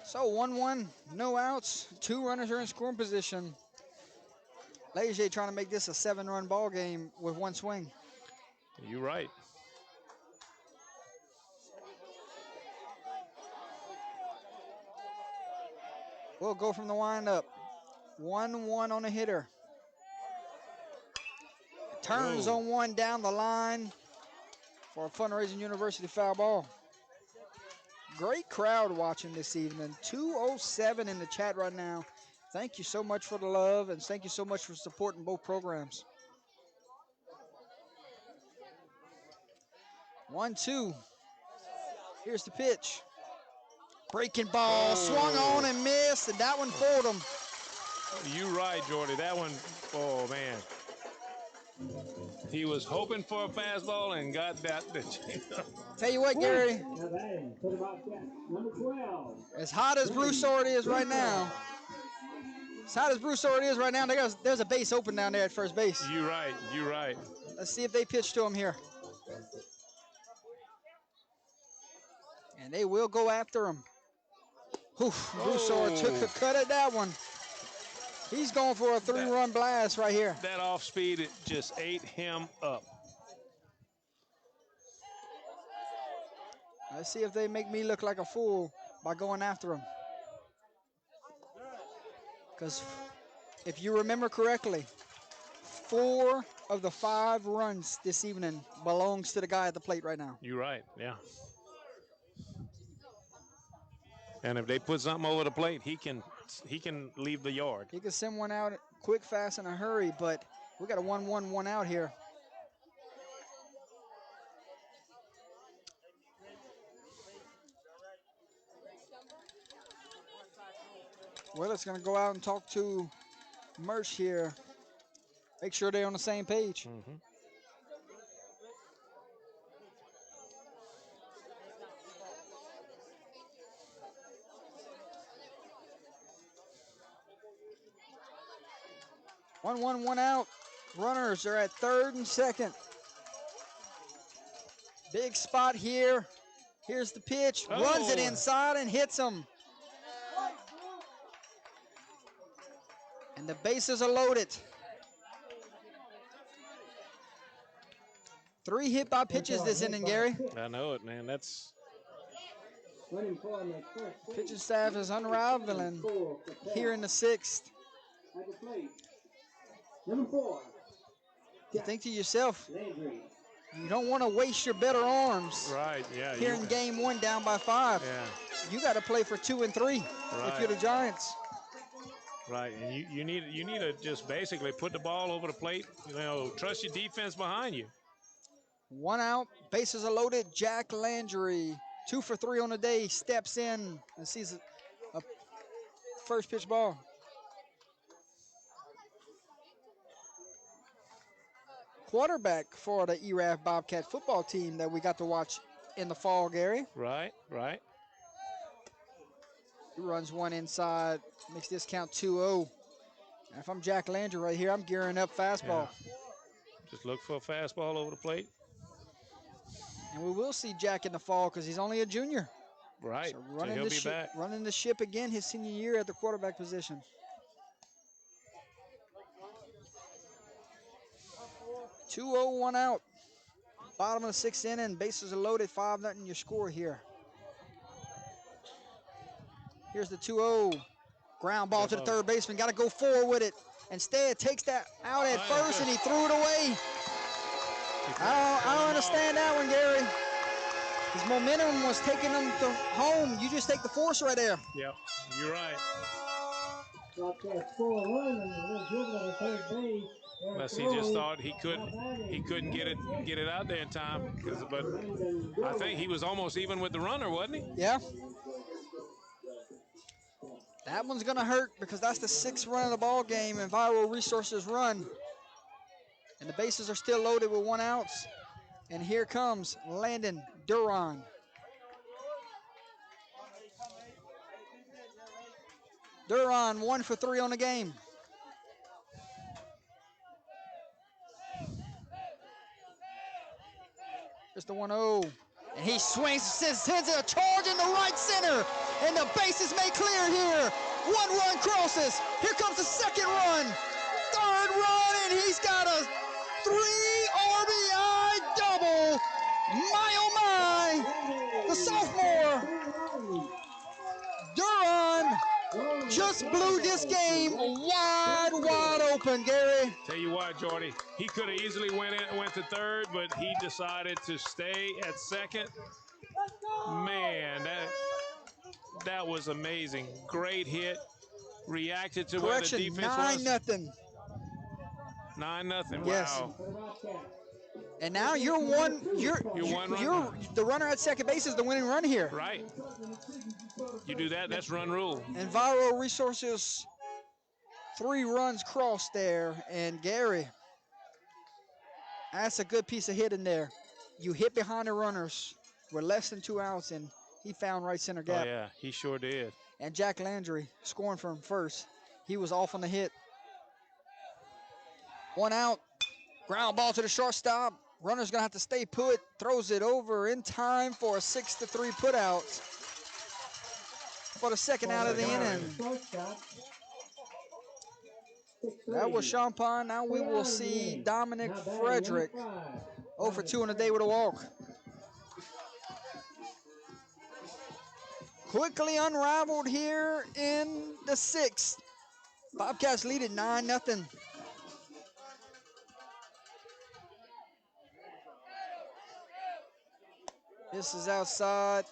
So 1-1, no outs, 2 runners are in scoring position. Leger trying to make this a 7-run ball game with 1 swing. You're right. We'll go from the windup. 1-1 on the hitter. Turns on one down the line for a fundraising university foul ball. Great crowd watching this evening. 207 in the chat right now. Thank you so much for the love, and thank you so much for supporting both programs. 1-2. Here's the pitch. Breaking ball, swung on and missed, and that one fooled him. You're right, Jordy. That one, oh, man. He was hoping for a fastball and got that. Tell you what, Gary, Number 12. as hot as Broussard is right now, there's a base open down there at first base. You're right. You're right. Let's see if they pitch to him here. And they will go after him. Broussard took a cut at that one. He's going for a 3-run blast right here. That off speed, it just ate him up. Let's see if they make me look like a fool by going after him. Because if you remember correctly, 4 of the 5 runs this evening belongs to the guy at the plate right now. You're right, yeah. And if they put something over the plate, he can leave the yard. He can send one out quick, fast, in a hurry, but we got a 1-1, 1 out here. Willis going to go out and talk to Mersch here. Make sure they're on the same page. 1-1, 1 out. Runners are at third and second. Big spot here. Here's the pitch. Runs it inside and hits him. And the bases are loaded. 3 hit by pitches this inning, Gary. I know it, man. That's pitching staff is unraveling here in the 6th. At the plate. Number 4. You think to yourself, you don't want to waste your better arms. right. Yeah. Here in game 1, down by 5. Yeah. You got to play for 2 and 3 if you're the Giants. Right, and you need to just basically put the ball over the plate. Trust your defense behind you. 1 out, bases are loaded. Jack Landry, 2 for 3 on the day, steps in and sees a first pitch ball. Quarterback for the Erath Bobcat football team that we got to watch in the fall, Gary. Right. He runs one inside, makes this count 2-0. And if I'm Jack Landry right here, I'm gearing up fastball. Yeah. Just look for a fastball over the plate. And we will see Jack in the fall because he's only a junior. Right, So he'll be back. Running the ship again his senior year at the quarterback position. Two 2-0, 1 out. Bottom of the 6th inning, bases are loaded, 5-0 your score here. Here's the 2-0. Ground ball to the third baseman, got to go forward with it. Instead, takes that out at first, and he threw it away. I don't understand that one, Gary. His momentum was taking him to home. You just take the force right there. Yep, you're right. got that score run and they're dribbling at third base. Unless he just thought he couldn't get it out there in time. But I think he was almost even with the runner, wasn't he? Yeah. That one's going to hurt because that's the 6th run of the ball game, and Viral Resources run. And the bases are still loaded with 1 out. And here comes Landon Duran. Duran 1 for 3 on the game. Here's the 1-0. And he swings, sends a charge in the right center. And the base is made clear here. 1 run crosses. Here comes the 2nd run. 3rd run, and he's got a 3 RBI double. My, oh my. The sophomore, Duran, just blew this game wide open, Gary. Tell you what, Jordy, he could have easily went to 3rd, but he decided to stay at 2nd. Man, that was amazing. Great hit. Reacted to where the defense was. 9-0. 9-0. Yes. Wow. And now you're the runner at second base is the winning run here. Right. You do that, that's run rule. And Viral Resources, 3 runs crossed there. And Gary, that's a good piece of hitting there. You hit behind the runners with less than 2 outs, and he found right center gap. Oh, yeah, he sure did. And Jack Landry scoring from first. He was off on the hit. 1 out. Ground ball to the shortstop. Runner's going to have to stay put. Throws it over in time for a 6-3 put out for the 2nd out of the inning. That was Champagne. Now we will see Dominic Frederick 0 for 2 on the day with a walk. Quickly unraveled here in the 6th. Bobcats lead at 9-0. This is outside.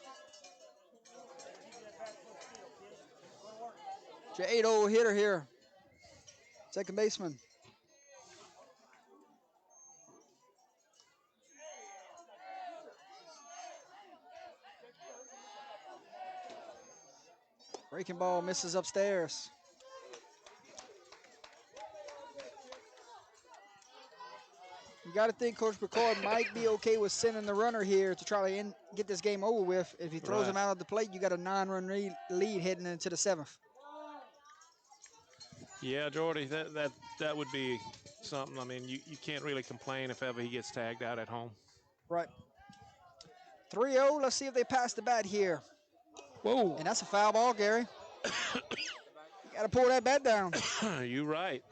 Your 8-0 hitter here. Second baseman. Breaking ball misses upstairs. You got to think Coach Picard might be okay with sending the runner here to try to get this game over with. If he throws him out of the plate, you got a 9-run lead heading into the 7th. Yeah, Jordy, that would be something. I mean, you can't really complain if ever he gets tagged out at home. Right. 3-0. Let's see if they pass the bat here. Whoa. And that's a foul ball, Gary. You got to pull that bat down. You're right.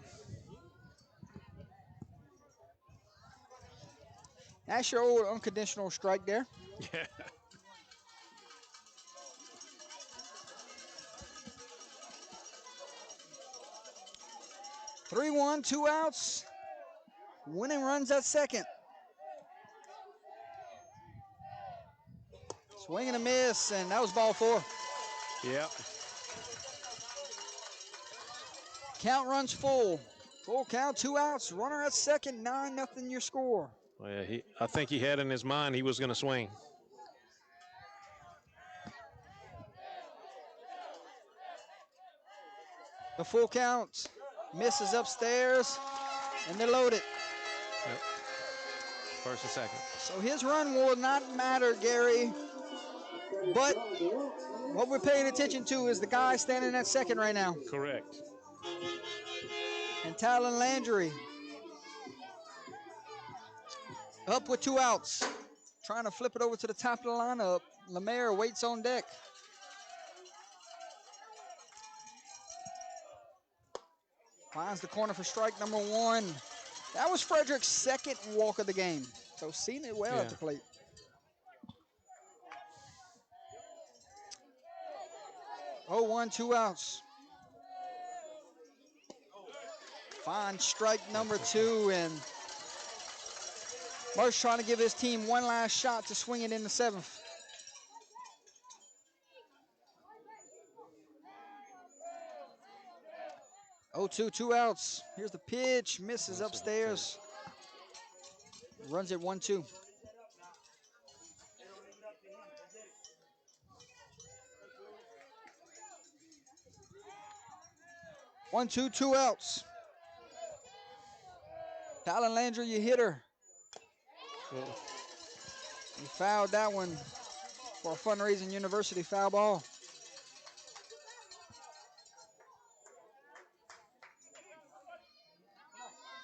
That's your old unconditional strike there. Yeah. Three, 1, 2 outs. Winning runs at second. Swing and a miss, and that was ball 4. Yeah. Count runs full. Full count, 2 outs. Runner at second, 9-0 your score. Well, yeah, I think he had in his mind he was going to swing. The full count. Misses upstairs, and they're loaded. Yep. First and second. So his run will not matter, Gary. But what we're paying attention to is the guy standing at second right now. Correct. And Talon Landry up with 2 outs. Trying to flip it over to the top of the lineup. Lemaire waits on deck. Finds the corner for strike number 1. That was Frederick's 2nd walk of the game. So seen it well at the plate. Oh, 1, 2 outs. Fine strike number 2, and Marsh trying to give his team one last shot to swing it in the 7th. 0-2, 2 outs. Here's the pitch. Misses upstairs. Runs it 1-2. One, two, 2 outs. Tyler Landry, you hit her. You fouled that one for a Fundraising University foul ball.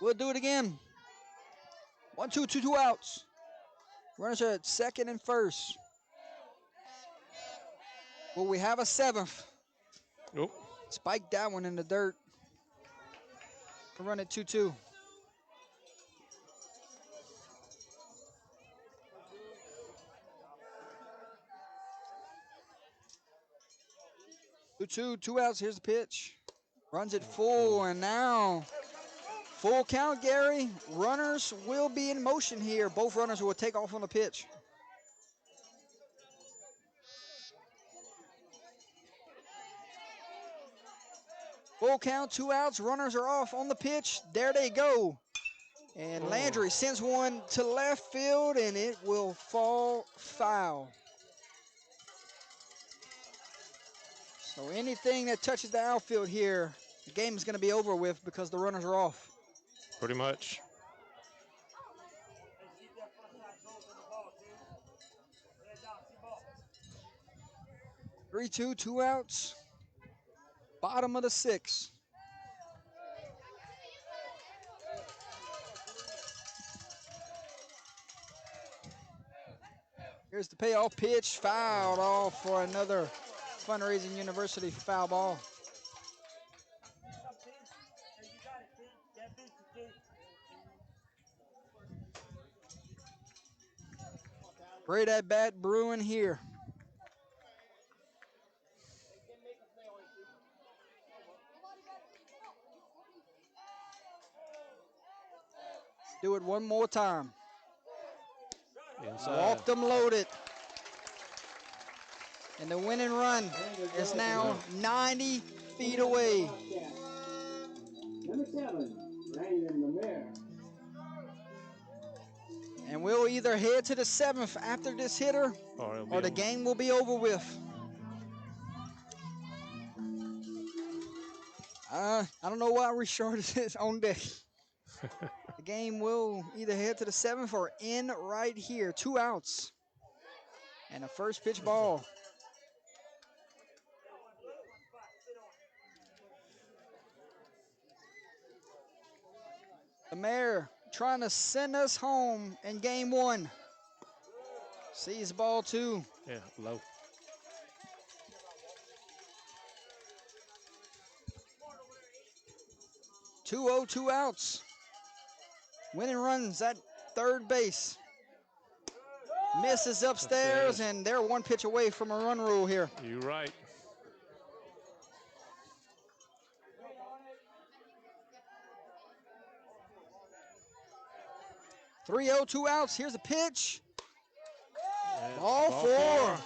We'll do it again. 1-2, 2 outs. Runners are at second and first. Will we have a seventh? Nope. Spiked that one in the dirt. We'll run it 2-2. Two outs. Here's the pitch. Runs it full, and now full count, Gary. Runners will be in motion here. Both runners will take off on the pitch. Full count, 2 outs. Runners are off on the pitch. There they go. And Landry sends one to left field, and it will fall foul. So anything that touches the outfield here, the game is going to be over with because the runners are off. Pretty much. 3-2, 2 outs. Bottom of the 6th. Here's the payoff pitch, fouled off for another Fundraising University foul ball. Great at bat brewing here. Do it one more time. Inside. Walked them loaded. And the winning run is now 90 feet away. Number 7, Brandon Lemire. And we'll either head to the 7th after this hitter, or the game will be over with. I don't know why Richard is on deck. The game will either head to the 7th or end right here. 2 outs. And a first pitch ball. The mayor trying to send us home in game 1. Sees ball 2. Yeah, low. Two 2 outs. Winning runs at third base. Misses upstairs, and they're 1 pitch away from a run rule here. You're right. Three 2 outs. Here's a pitch. Yeah, Ball 4.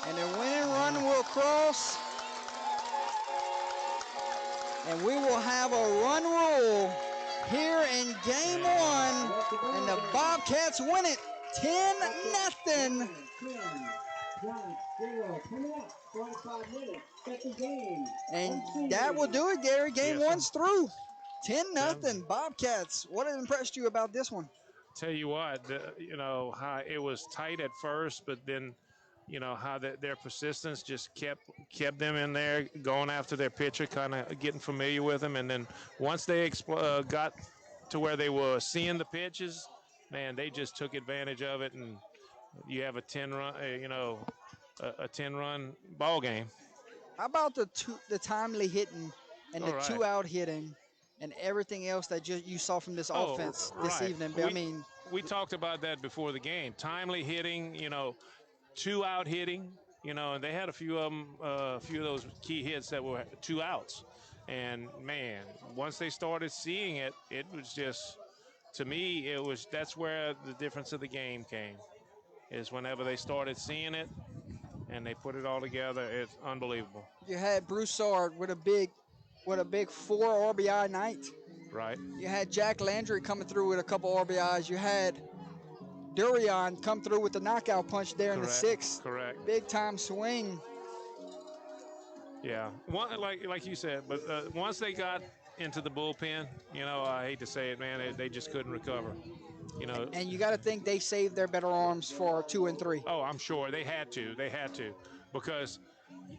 And the winning run will cross. And we will have a run rule here in game 1. And the Bobcats win it 10-0. And that will do it, Gary. Game 1's through. 10-0. Bobcats. What impressed you about this one? Tell you what, you know, how it was tight at first, but then, you know, how their persistence just kept them in there, going after their pitcher, kind of getting familiar with him. And then once they got to where they were seeing the pitches, man, they just took advantage of it. And you have a 10-run, a 10-run ball game. How about the timely hitting and the 2 out hitting and everything else that you saw from this offense this evening? We talked about that before the game. Timely hitting, 2 out hitting, and they had a few of them, a few of those key hits that were 2 outs. And man, once they started seeing it, it was just, to me, that's where the difference of the game came, is whenever they started seeing it and they put it all together. It's unbelievable. You had Broussard with with a big 4 RBI night. Right. You had Jack Landry coming through with a couple RBIs. You had Durian come through with the knockout punch there in the Correct. 6th. Correct. Big time swing. Yeah. Like you said, but once they got into the bullpen, I hate to say it, man, they just couldn't recover. And you got to think they saved their better arms for 2 and 3. Oh, I'm sure they had to. They had to, because,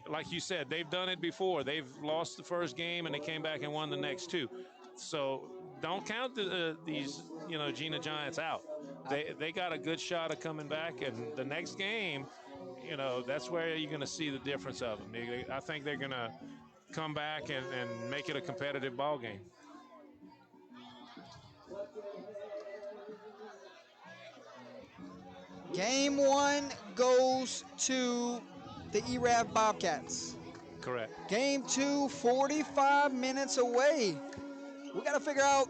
like you said, they've done it before. They've lost the first game and they came back and won the next 2. So don't count these Jena Giants out. They got a good shot of coming back, and the next game, that's where you're going to see the difference of them. I think they're going to come back and make it a competitive ball game. Game 1 goes to the Erath Bobcats. Correct. Game 2, 45 minutes away. We got to figure out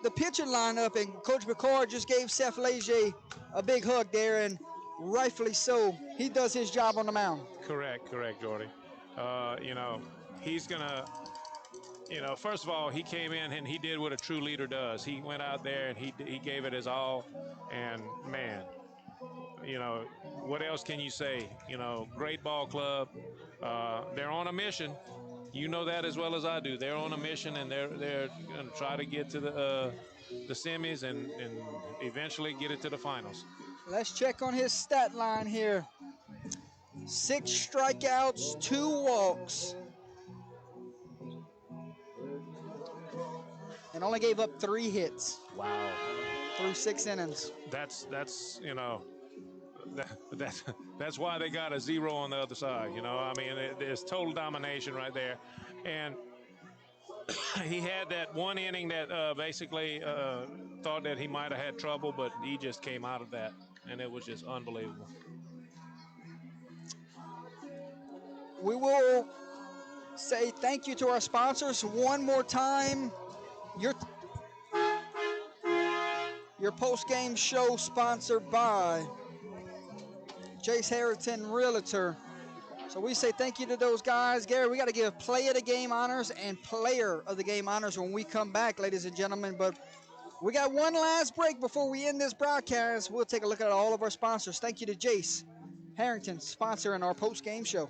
the pitching lineup, and Coach Picard just gave Seth Leger a big hug there, and rightfully so. He does his job on the mound. Correct, Jordy. He's going to, first of all, he came in and he did what a true leader does. He went out there and he gave it his all, and, man, what else can you say? Great ball club. They're on a mission. You know that as well as I do. They're on a mission, and they're going to try to get to the semis and eventually get it to the finals. Let's check on his stat line here. 6 strikeouts, 2 walks, and only gave up 3 hits. Wow. Through 6 innings. That's that's why they got a 0 on the other side. I mean, there's total domination right there. And he had that one inning that basically thought that he might have had trouble, but he just came out of that, and it was just unbelievable. We will say thank you to our sponsors one more time. Your post-game show sponsored by Jace Harrington Realtor. So we say thank you to those guys. Gary, we got to give play of the game honors and player of the game honors when we come back, ladies and gentlemen. But we got one last break before we end this broadcast. We'll take a look at all of our sponsors. Thank you to Jace Harrington sponsoring our post-game show.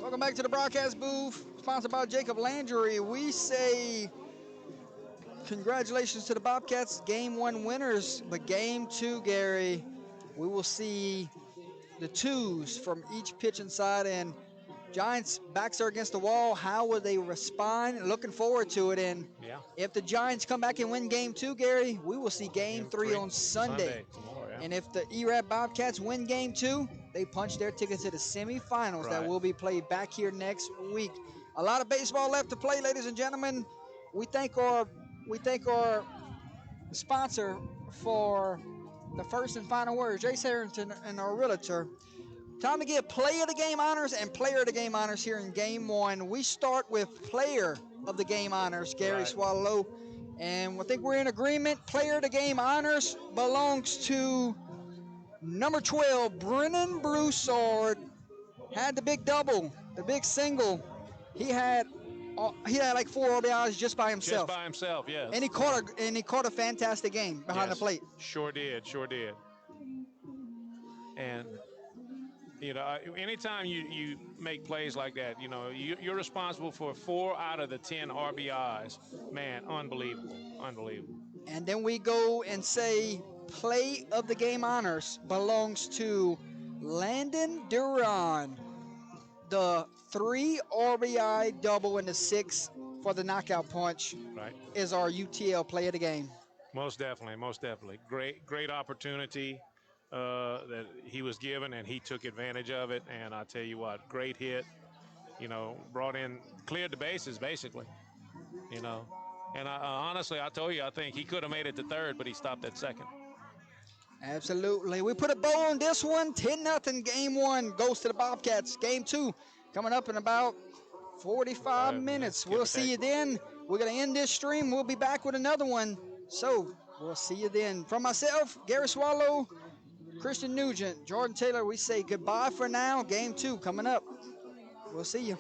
Welcome back to the broadcast booth, sponsored by Jacob Landry. We say congratulations to the Bobcats, game 1 winners, but game 2, Gary, we will see the twos from each pitching side, and Giants' backs are against the wall. How will they respond? Looking forward to it. And Yeah. if the Giants come back and win game 2, Gary, we will see game 3 on Sunday. Tomorrow, yeah. And if the Erath Bobcats win game 2, they punch their ticket to the semifinals that Right. will be played back here next week. A lot of baseball left to play, ladies and gentlemen. We thank our sponsor for the first and final words, Jace Harrington and our realtor. Time to get player of the game honors and player of the game honors here in game 1. We start with player of the game honors, Gary Right. Swallow. And I think we're in agreement. Player of the game honors belongs to number 12, Brennan Broussard. Had the big double, the big single. He had like 4 RBIs just by himself. Just by himself, yes. And he caught a fantastic game behind the plate. Sure did. And you know, anytime you make plays like that, you know, you're responsible for 4 out of the 10 RBIs. Man, unbelievable. And then we go and say play of the game honors belongs to Landon Duran. The 3 RBI double and the 6 for the knockout punch is our UTL play of the game. Most definitely. Great opportunity that he was given, and he took advantage of it. And I tell you what, great hit. You know, cleared the bases basically. You know, and honestly, I told you I think he could have made it to third, but he stopped at second. Absolutely. We put a bow on this one. 10-0 game 1 goes to the Bobcats. Game 2 coming up in about 45 minutes. We'll see you then. We're going to end this stream. We'll be back with another one. So we'll see you then. From myself, Gary Swallow, Christian Nugent, Jordan Taylor, we say goodbye for now. Game 2 coming up. We'll see you.